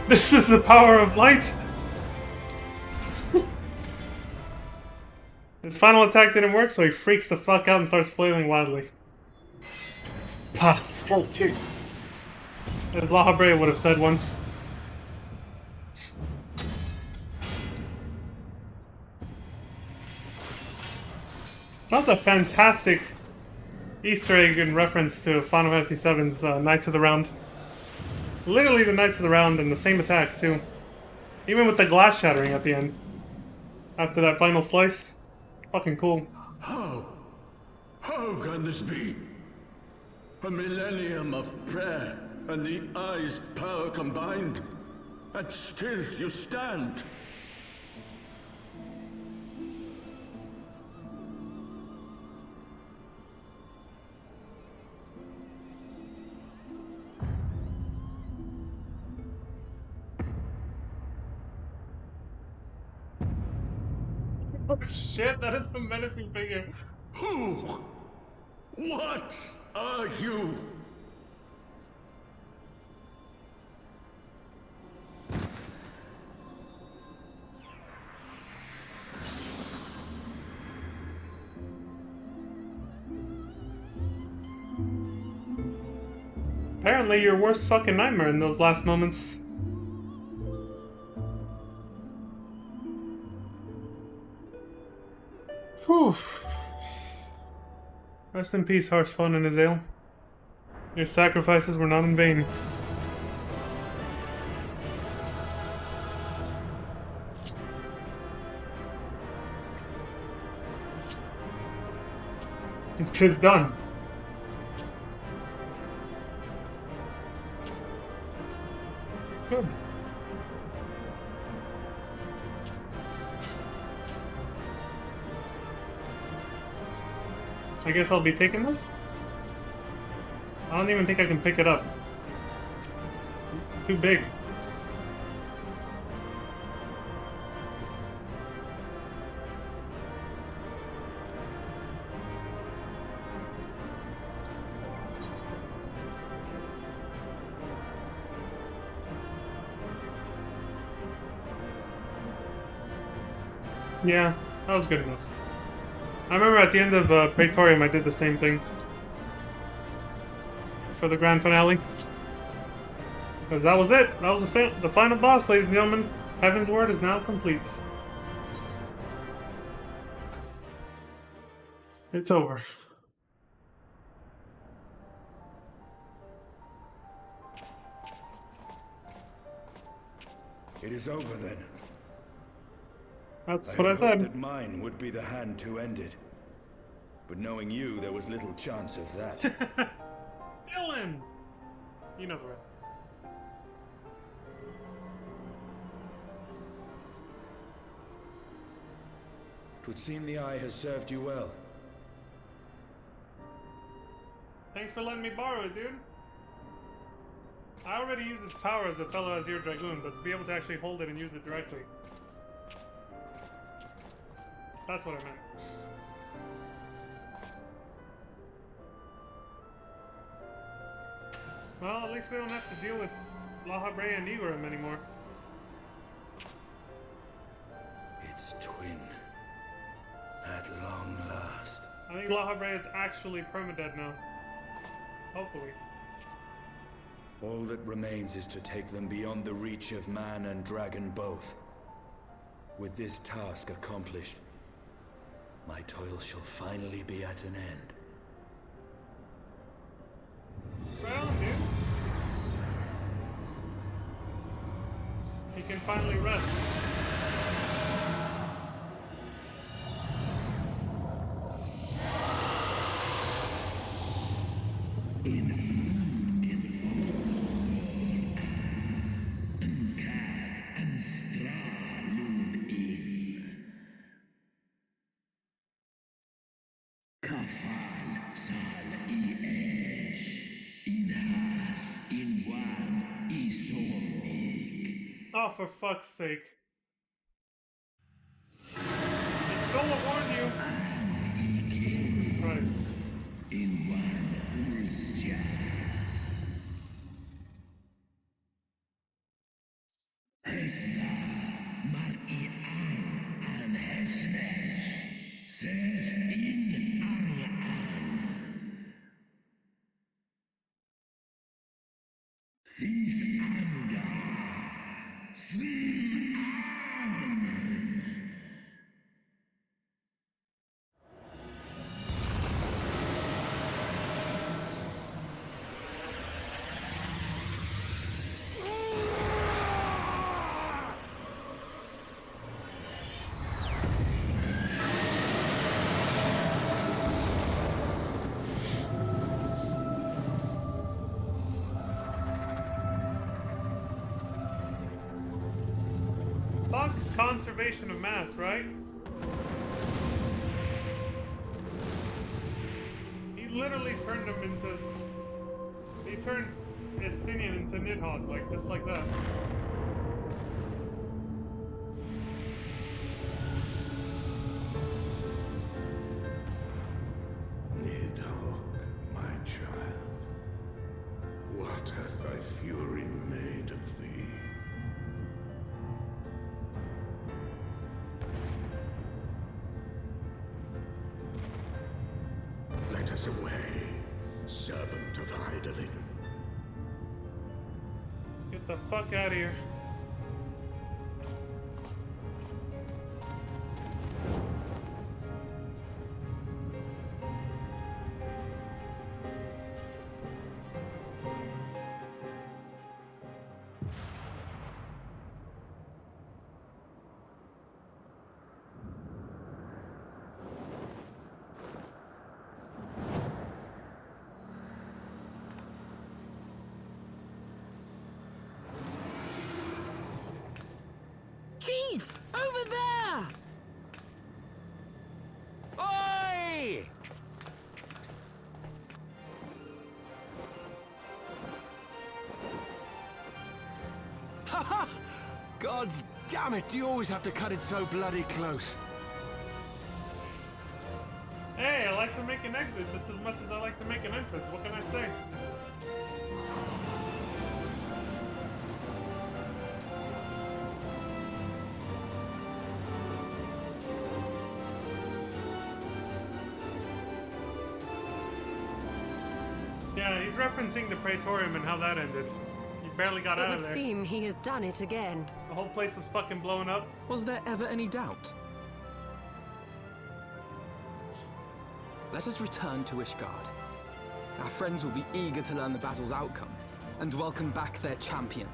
A: This is the power of light! His final attack didn't work, so he freaks the fuck out and starts flailing wildly. Pathetic. As La Habre would have said once. That's a fantastic Easter egg in reference to Final Fantasy VII's Knights of the Round. Literally the Knights of the Round and the same attack, too. Even with the glass shattering at the end. After that final slice. Fucking cool.
K: How can this be? A millennium of prayer and the Eye's power combined, and still you stand.
A: Oh shit, that is a menacing figure.
K: Who? What are you?
A: Apparently your worst fucking nightmare in those last moments. Whew. Rest in peace, Harshfon and Azael. Your sacrifices were not in vain. It's done. Good. I guess I'll be taking this? I don't even think I can pick it up. It's too big. Yeah, that was good enough. I remember at the end of Praetorium I did the same thing. For the grand finale. Because that was it. That was the final boss, ladies and gentlemen. Heavensward is now complete. It's over.
E: It is over then.
A: That's
E: I
A: what I
E: had hoped
A: said.
E: that mine would be the hand to end it. But knowing you, there was little chance of that.
A: Dylan! You know the rest.
E: Twould seem the eye has served you well.
A: Thanks for letting me borrow it, dude. I already use its power as a fellow Azir Dragoon, but to be able to actually hold it and use it directly. That's what I meant. Well, at least we don't have to deal with Lahabrea and Igorem anymore.
E: Its twin. At long last.
A: I think Lahabrea is actually permadead now. Hopefully.
E: All that remains is to take them beyond the reach of man and dragon both. With this task accomplished, my toil shall finally be at an end.
A: Right on, dude. He can finally rest. Oh, for fuck's sake. Stola warned you. Jesus Christ. Fuck conservation of mass, right? He literally turned him into... He turned Estinian into Nidhogg, like, just like that.
G: Nidhogg, my child. What hath thy fury made of thee? Let us away, servant of Hydaelyn.
A: Get the fuck out of here.
L: Gods damn it, do you always have to cut it so bloody close?
A: Hey, I like to make an exit just as much as I like to make an entrance. What can I say? Yeah, he's referencing the Praetorium and how that ended. He barely got out of there.
C: It would seem he has done it again.
A: The whole place was fucking blowing up.
D: Was there ever any doubt? Let us return to Ishgard. Our friends will be eager to learn the battle's outcome, and welcome back their champion.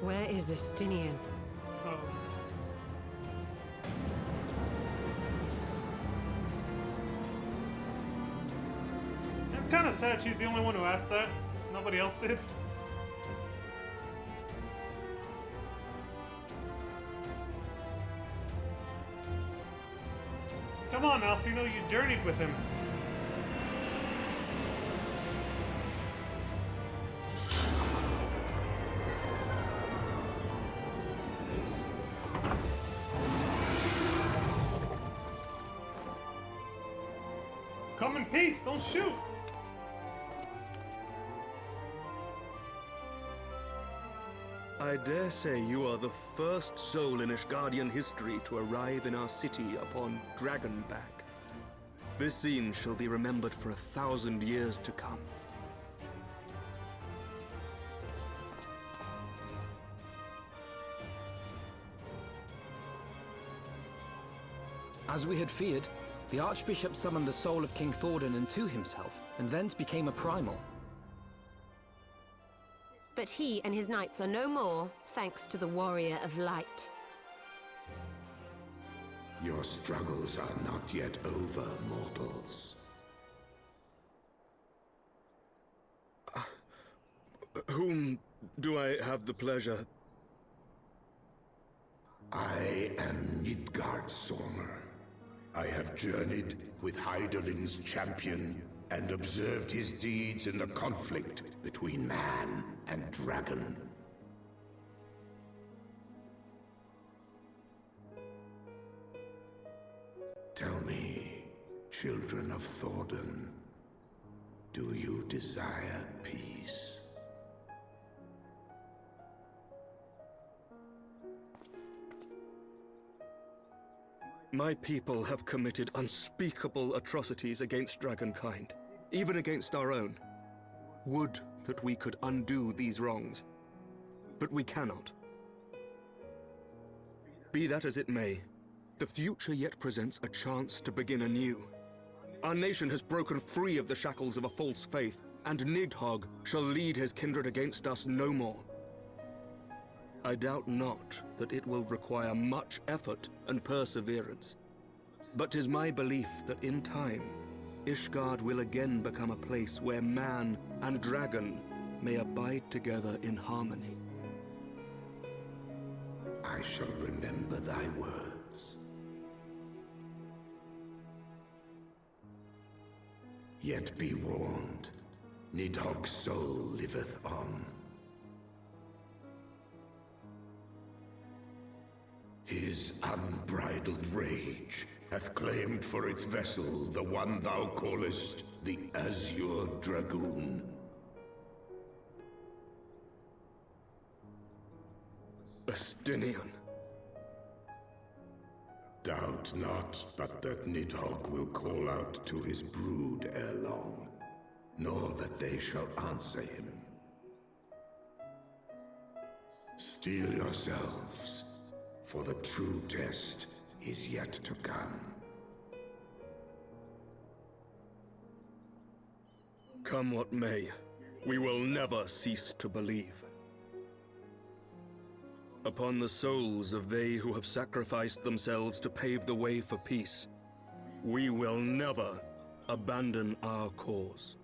C: Where is Estinian?
A: Oh. It's kind of sad she's the only one who asked that. Nobody else did. Come on, Alfino, you journeyed with him. Come in peace, don't shoot!
M: I dare say you are the first soul in Ishgardian history to arrive in our city upon Dragonback. This scene shall be remembered for 1,000 years to come.
D: As we had feared, the Archbishop summoned the soul of King Thordan into himself, and thence became a primal.
C: But he and his knights are no more, thanks to the Warrior of Light.
G: Your struggles are not yet over, mortals.
M: Whom do I have the pleasure?
G: I am Midgard Sormer. I have journeyed with Hydalin's champion and observed his deeds in the conflict between man and dragon. Tell me, children of Thordan, do you desire peace?
M: My people have committed unspeakable atrocities against dragonkind, even against our own. Would that we could undo these wrongs, but we cannot. Be that as it may, the future yet presents a chance to begin anew. Our nation has broken free of the shackles of a false faith, and Nidhogg shall lead his kindred against us no more. I doubt not that it will require much effort and perseverance. But 'tis my belief that in time, Ishgard will again become a place where man and dragon may abide together in harmony.
G: I shall remember thy words. Yet be warned, Nidhogg's soul liveth on. His unbridled rage hath claimed for its vessel the one thou callest the Azure Dragoon.
M: Estinian.
G: Doubt not but that Nidhogg will call out to his brood ere long, nor that they shall answer him. Steel yourselves, for the true test is yet to come.
M: Come what may, we will never cease to believe. Upon the souls of they who have sacrificed themselves to pave the way for peace, we will never abandon our cause.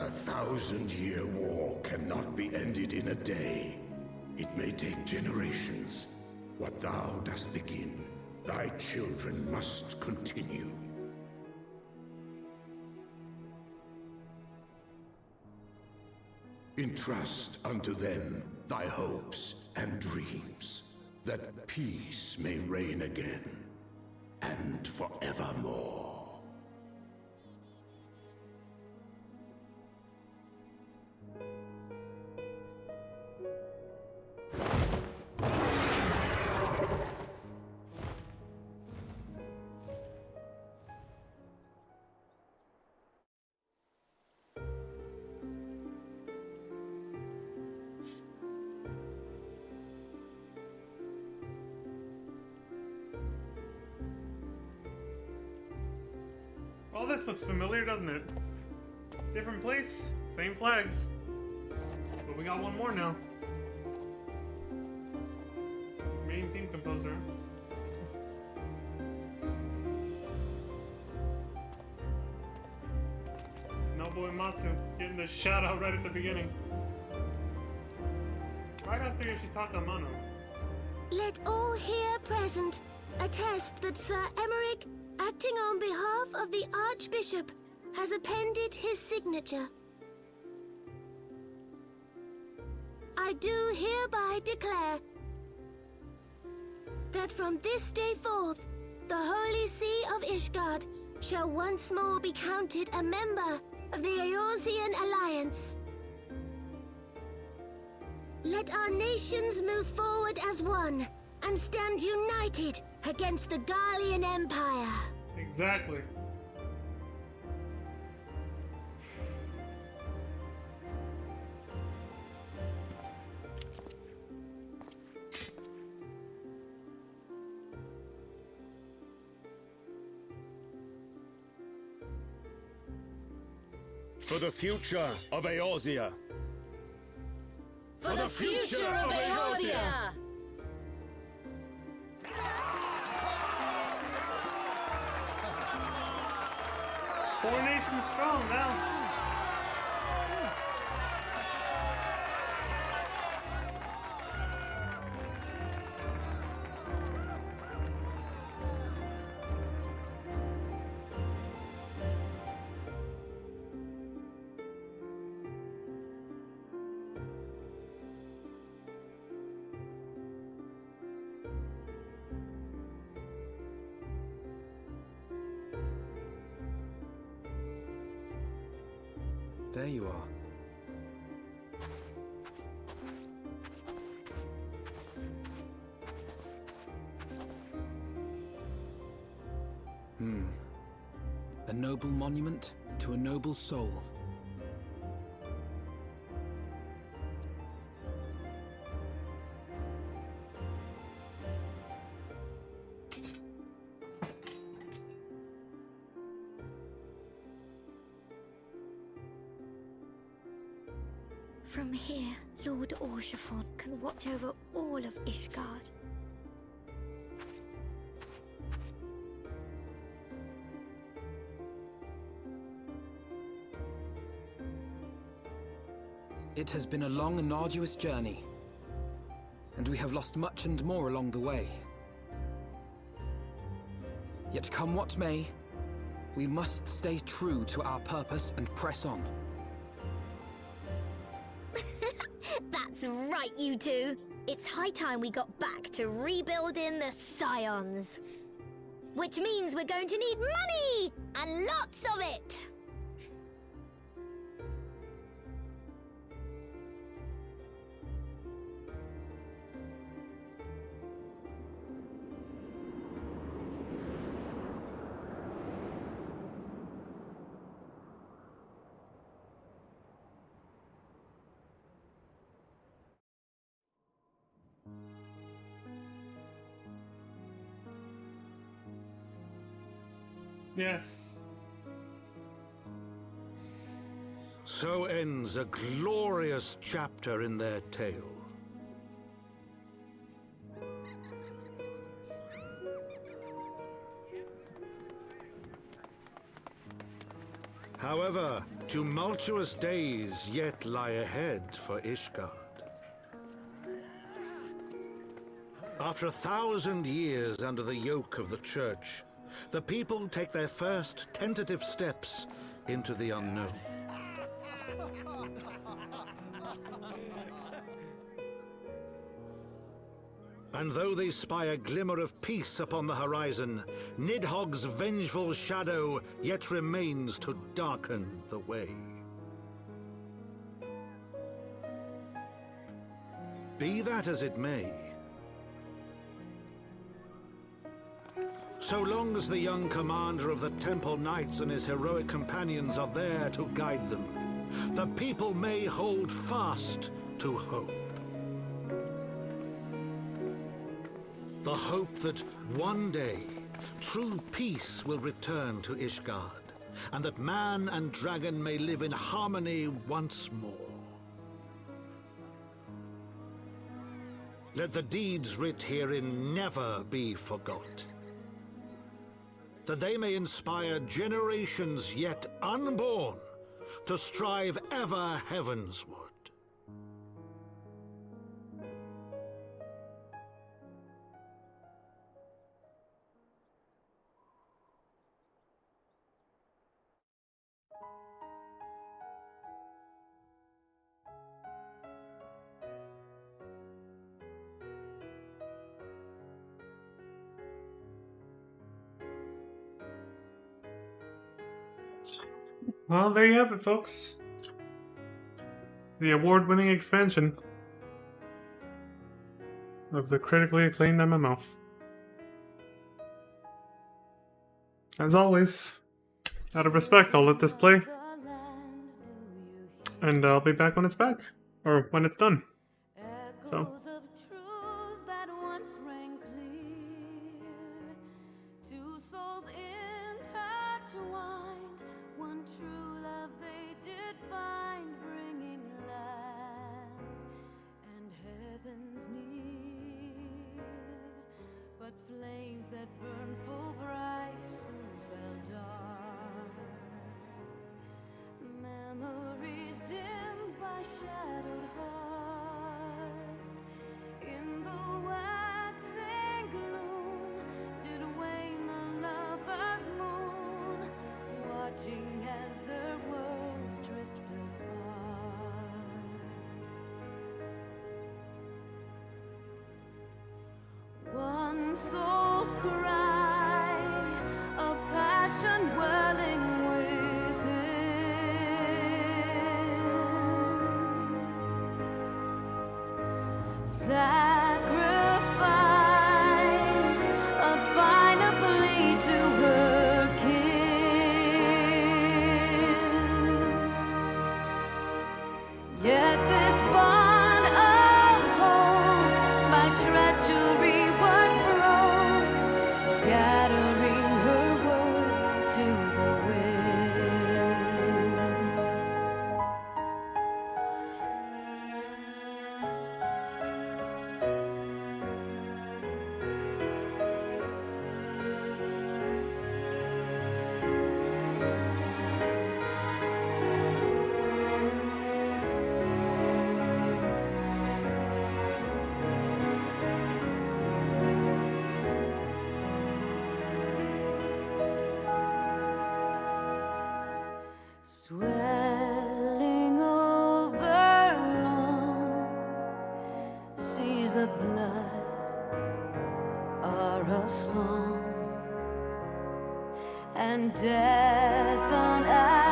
G: A 1,000-year war cannot be ended in a day. It may take generations. What thou dost begin, thy children must continue. Entrust unto them thy hopes and dreams, that peace may reign again, and forevermore.
A: Well, this looks familiar, doesn't it? Different place, same flags. But we got one more now. Main theme composer. Nobuo Uematsu getting the shout out right at the beginning. Right after Yoshitaka Amano.
N: Let all here present attest that Sir Emmerich, acting on behalf of the Archbishop, has appended his signature. I do hereby declare that from this day forth, the Holy See of Ishgard shall once more be counted a member of the Eorzean Alliance. Let our nations move forward as one and stand united against the Garlean Empire.
A: Exactly.
M: For the future of Eorzea.
H: For the future of Eorzea!
A: Four nations strong now.
D: There you are. A noble monument to a noble soul.
N: From here, Lord Orshafon can watch over all of Ishgard.
D: It has been a long and arduous journey, and we have lost much and more along the way. Yet come what may, we must stay true to our purpose and press on.
N: That's right, you two. It's high time we got back to rebuilding the Scions. Which means we're going to need money! And lots of it!
A: Yes.
G: So ends a glorious chapter in their tale. However,
O: Tumultuous days yet lie ahead for Ishgard. After 1,000 years under the yoke of the Church, the people take their first tentative steps into the unknown. And though they spy a glimmer of peace upon the horizon, Nidhogg's vengeful shadow yet remains to darken the way. Be that as it may, so long as the young commander of the Temple Knights and his heroic companions are there to guide them, the people may hold fast to hope. The hope that one day true peace will return to Ishgard, and that man and dragon may live in harmony once more. Let the deeds writ herein never be forgot, that they may inspire generations yet unborn to strive ever heavensward.
A: Well, there you have it, folks. The award-winning expansion of the critically acclaimed MMO. As always, out of respect, I'll let this play. And I'll be back when it's back. Or when it's done. So...
P: But flames that burn full bright soon fell dark. Memories dimmed by shadowed hearts. In the waxing gloom did wane the lover's moon, watching as their worlds drift apart. One soul's cry, a passion welling within. Sacrifice, a final plea to her kin. Yet this bond of hope by treachery scattering her words to the wind. Swelling over long seas of blood are a song, and death an afterthought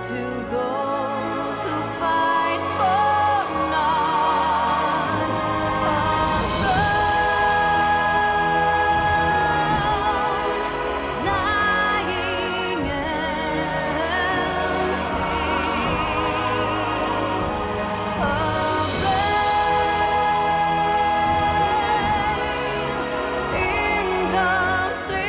P: to those who fight for naught. Lying empty, incomplete.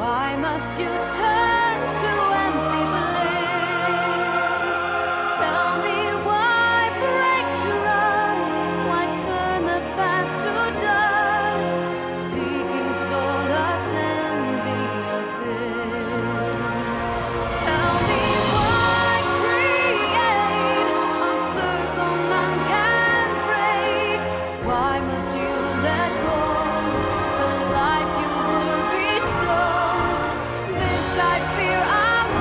P: Why must you turn to empty bliss? Tell me why break trust? Why turn the past to dust? Seeking solace in the abyss. Tell me why create a circle none can break? Why must you let go the life you were bestowed? This I fear I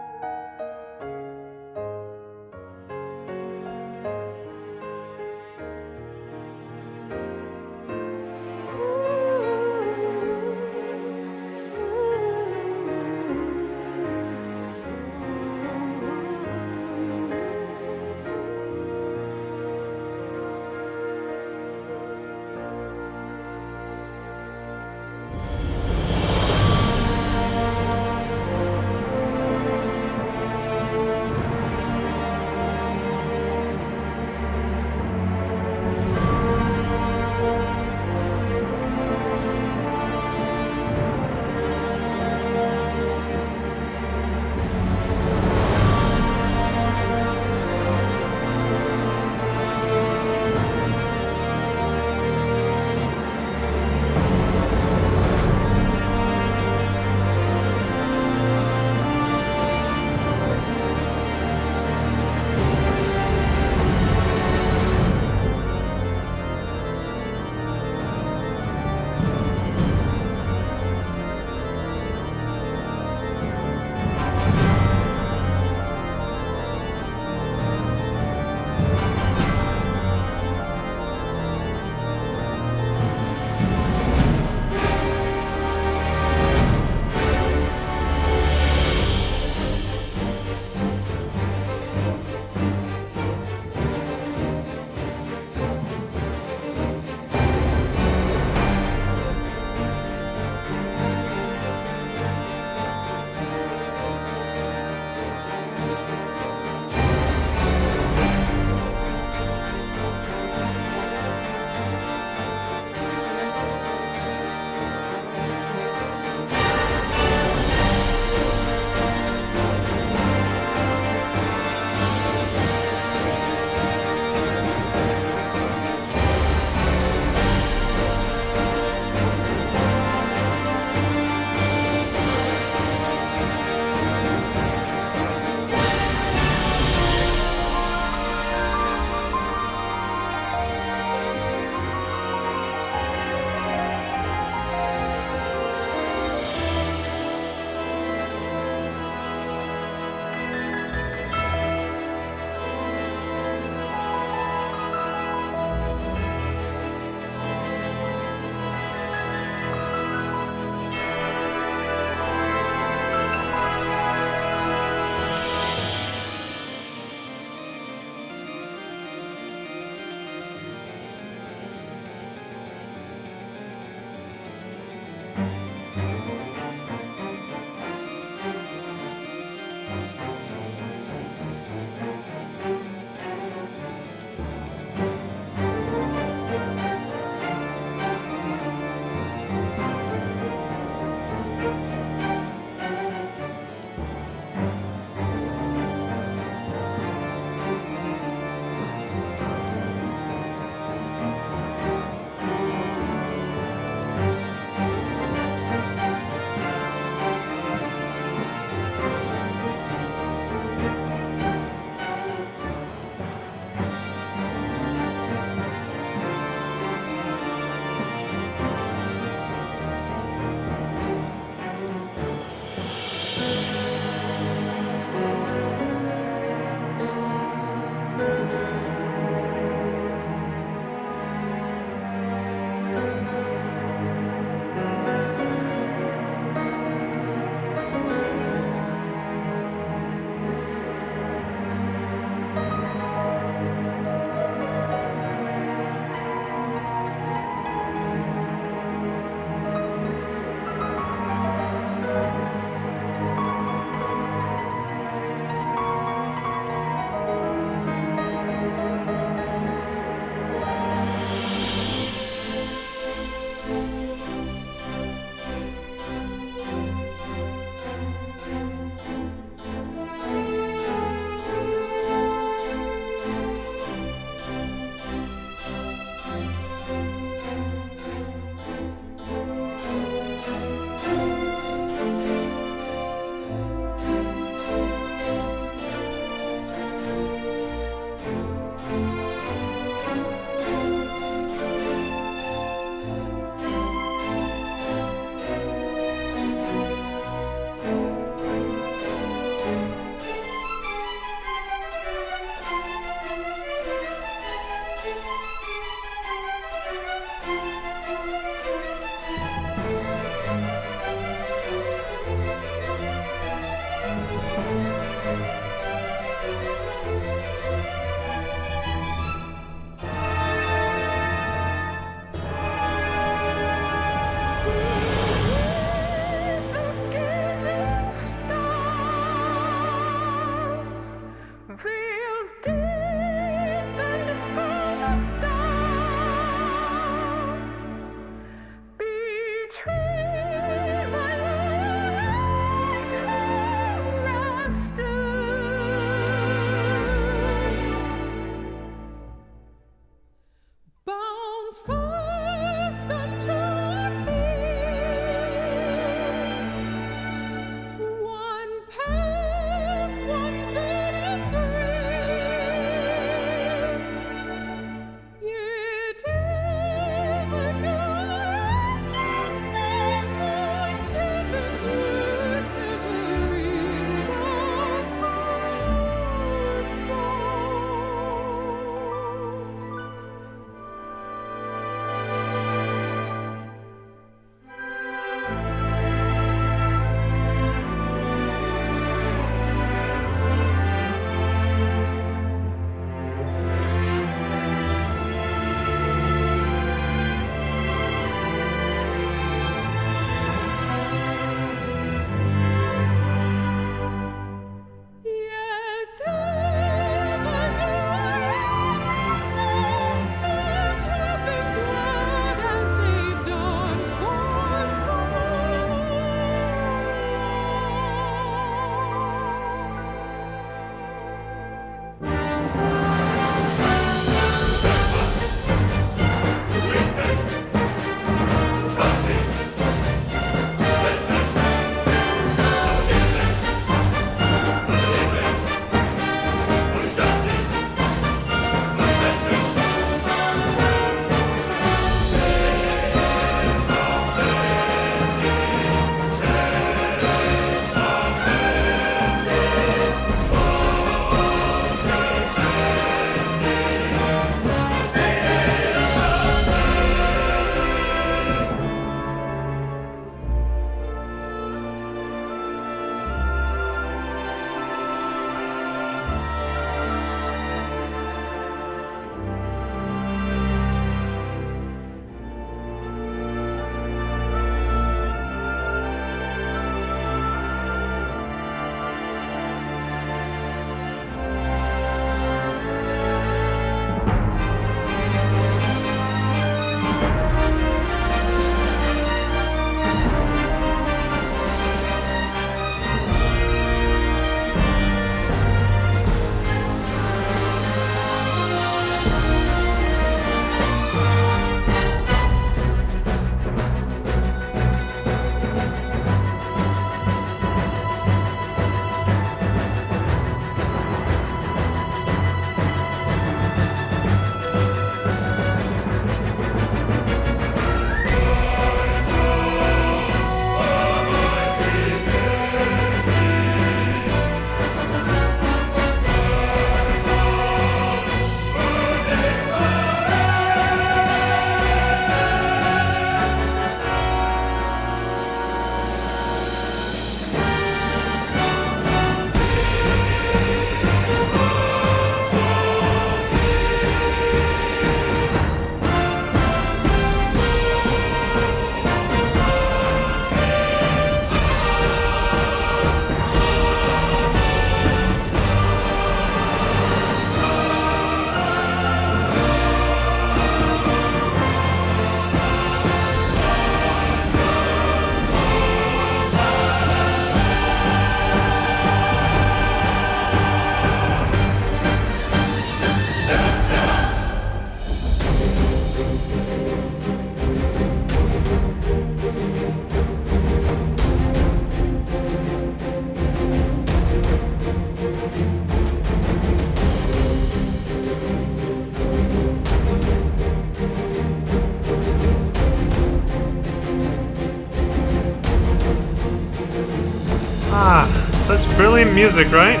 A: Same music, right?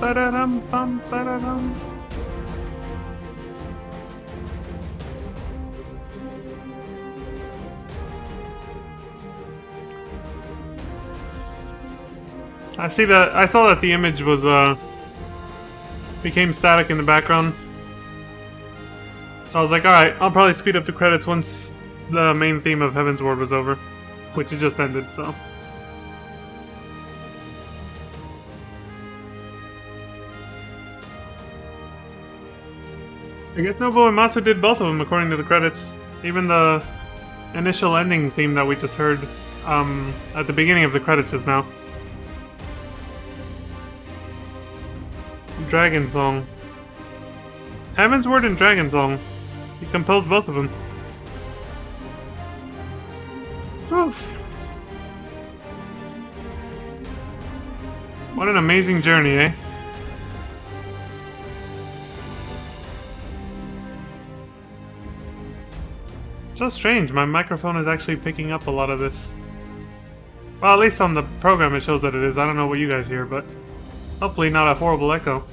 A: Ba-da-dum, bum, ba-da-dum. I saw that the image was became static in the background. So I was like, alright, I'll probably speed up the credits once the main theme of Heavensward was over. Which it just ended, so. I guess Nobuo Uematsu did both of them according to the credits. Even the initial ending theme that we just heard at the beginning of the credits just now. Dragon Song. Heavensward and Dragon Song. He composed both of them. Oof. What an amazing journey, eh? So strange, my microphone is actually picking up a lot of this. Well, at least on the program it shows that it is. I don't know what you guys hear, but hopefully not a horrible echo.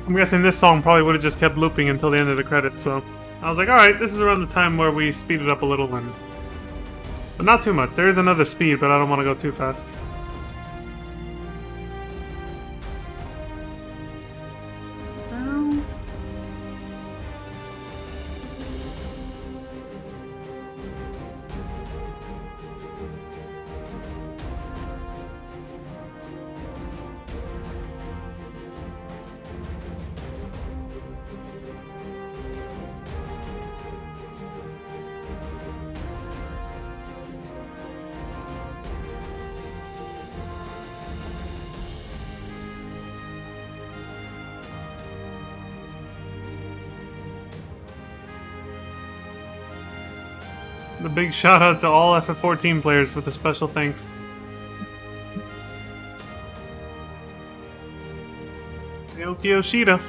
A: I'm guessing this song probably would have just kept looping until the end of the credits, so I was like, alright, this is around the time where we speed it up a little, but not too much. There is another speed, but I don't want to go too fast. A big shout out to all FF14 players with a special thanks. Naoki Yoshida.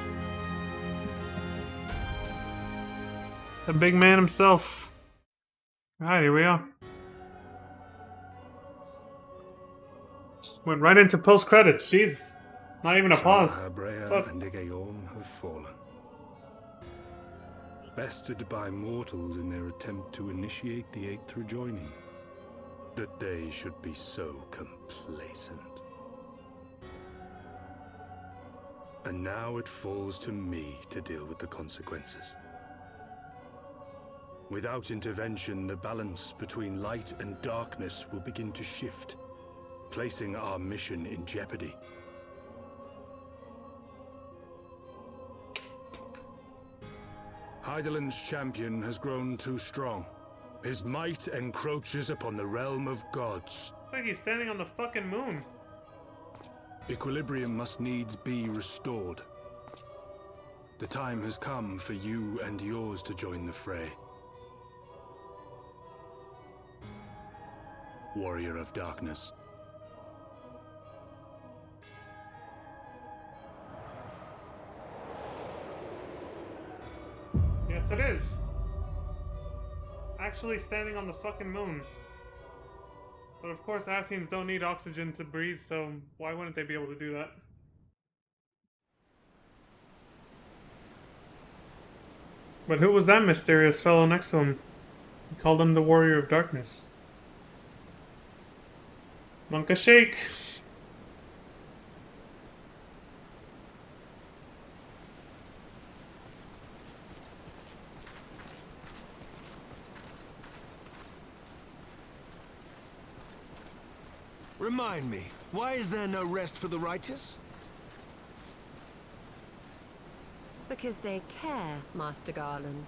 A: The big man himself. Alright, here we are. Went right into post-credits, jeez. Not even a pause. Fuck.
Q: And Igayon have fallen. Bested by mortals in their attempt to initiate the Eighth rejoining. That they should be so complacent. And now it falls to me to deal with the consequences. Without intervention, the balance between light and darkness will begin to shift, placing our mission in jeopardy. Hydaelyn's champion has grown too strong. His might encroaches upon the realm of gods.
A: Looks like he's standing on the fucking moon.
Q: Equilibrium must needs be restored. The time has come for you and yours to join the fray. Warrior of Darkness.
A: Yes, it is. Actually standing on the fucking moon. But of course, Ascians don't need oxygen to breathe, so why wouldn't they be able to do that? But who was that mysterious fellow next to him? He called him the Warrior of Darkness. Monka Shake!
L: Remind me, why is there no rest for the righteous?
C: Because they care, Master Garland.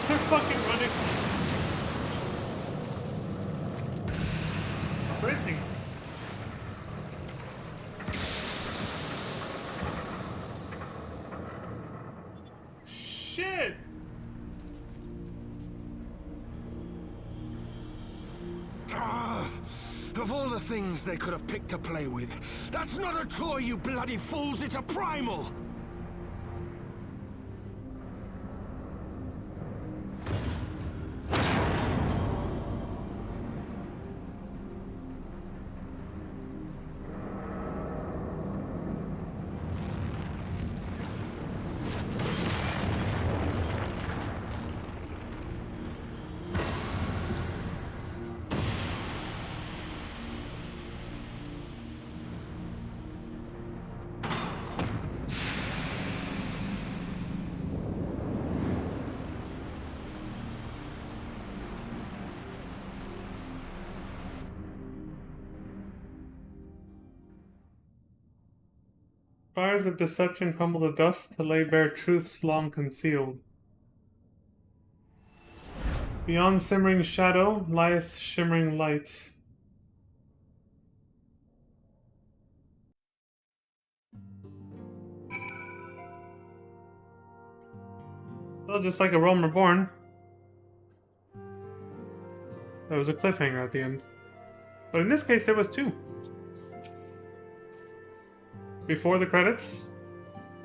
A: They're fucking running. Sprinting. Shit.
L: Of all the things they could have picked to play with, that's not a toy, you bloody fools, it's a primal!
A: Fires of deception crumble to dust to lay bare truths long concealed. Beyond simmering shadow lieth shimmering light. Well, just like a Realm Reborn, there was a cliffhanger at the end. But in this case, there was two. Before the credits,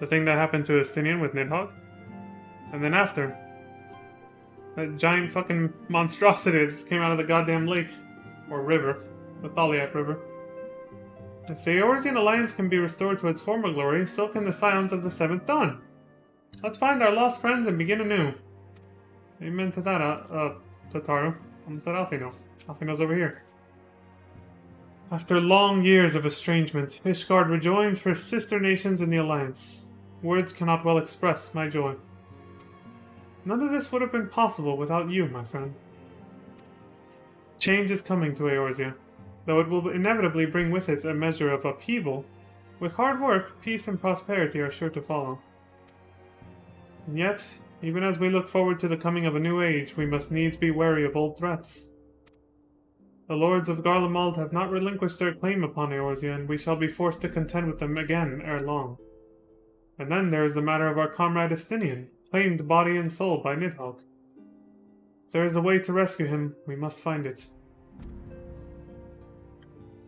A: the thing that happened to Estinian with Nidhogg, and then after, that giant fucking monstrosity that just came out of the goddamn lake, or river, the Thaliak River. If the Eorzean Alliance can be restored to its former glory, so can the Scions of the Seventh Dawn. Let's find our lost friends and begin anew. Amen to that, Tataru. Almost said Alphino. Alphino's over here. After long years of estrangement, Ishgard rejoins her sister nations in the Alliance. Words cannot well express my joy. None of this would have been possible without you, my friend. Change is coming to Eorzea, though it will inevitably bring with it a measure of upheaval. With hard work, peace and prosperity are sure to follow. And yet, even as we look forward to the coming of a new age, we must needs be wary of old threats. The lords of Garlemald have not relinquished their claim upon Eorzea, and we shall be forced to contend with them again ere long. And then there is the matter of our comrade Estinian, claimed body and soul by Nidhogg. If there is a way to rescue him, we must find it.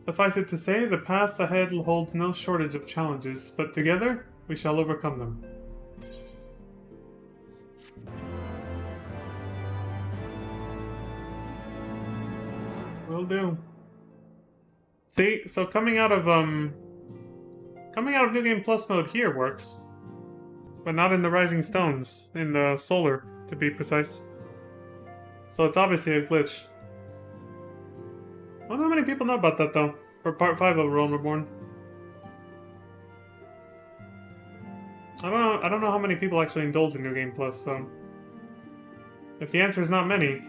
A: Suffice it to say, the path ahead holds no shortage of challenges, but together we shall overcome them. Will do. See, so coming out of New Game Plus mode here works, but not in the Rising Stones, in the Solar, to be precise. So it's obviously a glitch. I don't know how many people know about that though, for Part 5 of Realm Reborn. I don't know how many people actually indulge in New Game Plus, so if the answer is not many,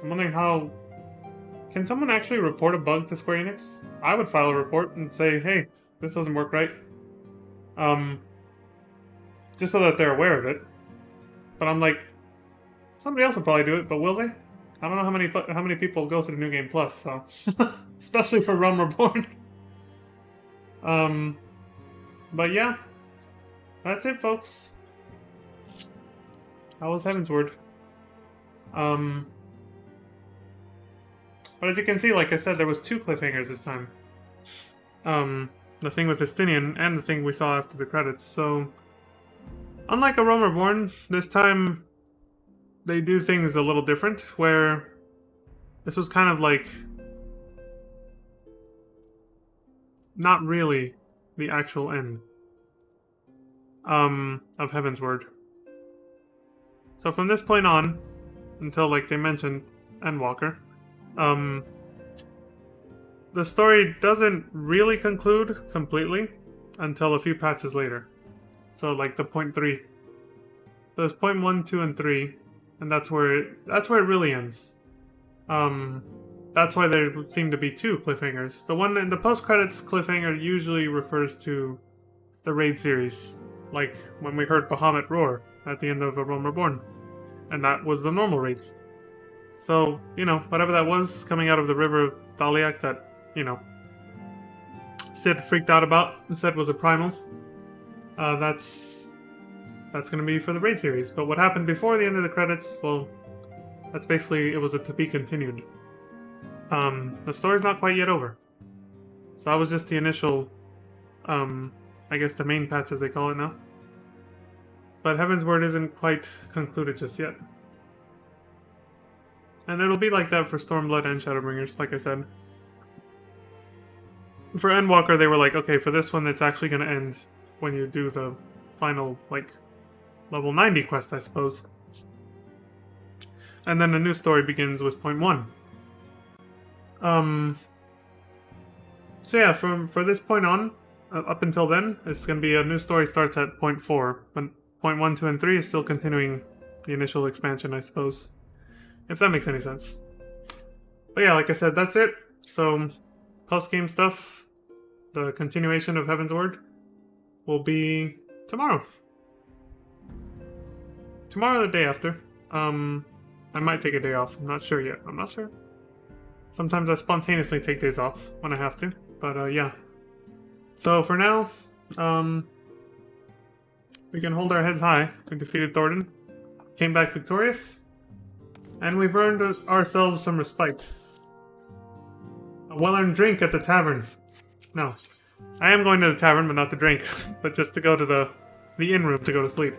A: I'm wondering how... Can someone actually report a bug to Square Enix? I would file a report and say, hey, this doesn't work right. Just so that they're aware of it. But I'm like, somebody else will probably do it, but will they? I don't know how many people go through New Game Plus, so... Especially for Realm Reborn. But yeah, that's it, folks. That was Heavensward. But as you can see, like I said, there was 2 cliffhangers this time. The thing with Justinian and the thing we saw after the credits. So, unlike A Realm Reborn, this time they do things a little different, where this was kind of like not really the actual end of Heavensward. So from this point on, until, like they mentioned, Endwalker, the story doesn't really conclude completely until a few patches later. So like the point 3. There's point 1, 2, and 3, and that's where it really ends. That's why there seem to be 2 cliffhangers. The one in the post-credits cliffhanger usually refers to the raid series, like when we heard Bahamut roar at the end of A Realm Reborn, and that was the normal raids. So, you know, whatever that was coming out of the river of Daliak that, you know, Sid freaked out about and said was a primal, that's gonna be for the raid series. But what happened before the end of the credits, well, that's basically, it was a to be continued. The story's not quite yet over. So that was just the initial, I guess the main patch as they call it now. But Heavensward isn't quite concluded just yet. And it'll be like that for Stormblood and Shadowbringers, like I said. For Endwalker, they were like, okay, for this one, it's actually going to end when you do the final, like, level 90 quest, I suppose. And then a new story begins with point 1. So yeah, for this point on, up until then, it's going to be a new story starts at point 4. But point 1, 2, and 3 is still continuing the initial expansion, I suppose. If that makes any sense. But yeah, like I said, that's it. So, post-game stuff, the continuation of Heavensward, will be tomorrow. Tomorrow or the day after. I might take a day off. I'm not sure yet. I'm not sure. Sometimes I spontaneously take days off when I have to. But yeah. So for now, we can hold our heads high. We defeated Thordan. Came back victorious. And we've earned ourselves some respite. A well-earned drink at the tavern. No. I am going to the tavern, but not to drink. But just to go to the inn room to go to sleep.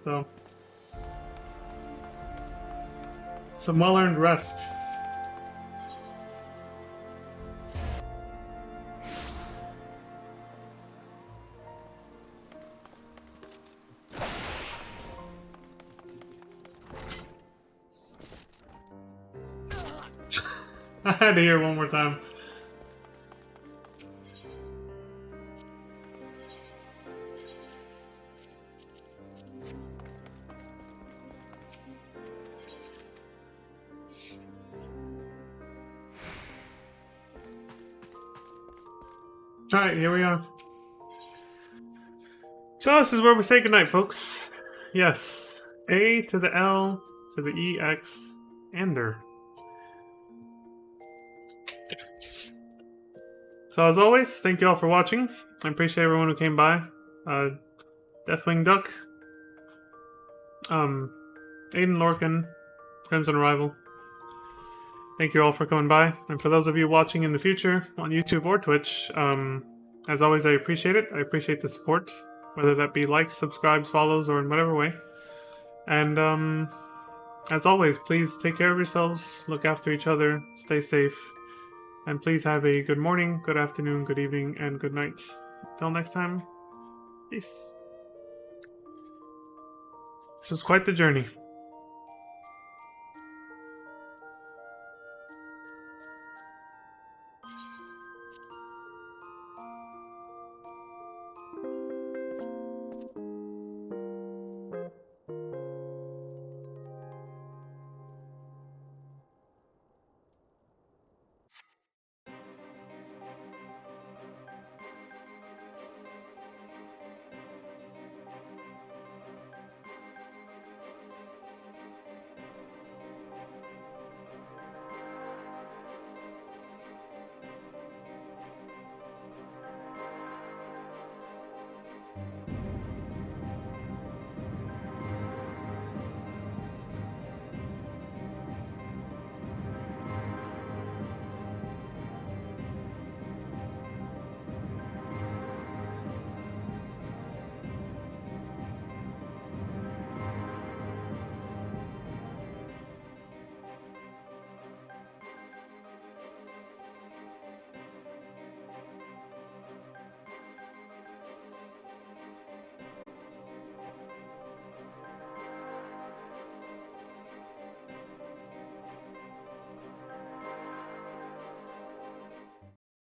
A: So. Some well-earned rest. I had to hear it one more time. Alright, here we are. So this is where we say goodnight, folks. Yes. A to the L to the EX Ender. So as always, thank you all for watching. I appreciate everyone who came by. Deathwing Duck, Aiden Lorcan, Crimson Arrival. Thank you all for coming by. And for those of you watching in the future on YouTube or Twitch, as always, I appreciate it. I appreciate the support, whether that be likes, subscribes, follows, or in whatever way. And as always, please take care of yourselves, look after each other, stay safe. And please have a good morning, good afternoon, good evening, and good night. Until next time, peace. This was quite the journey.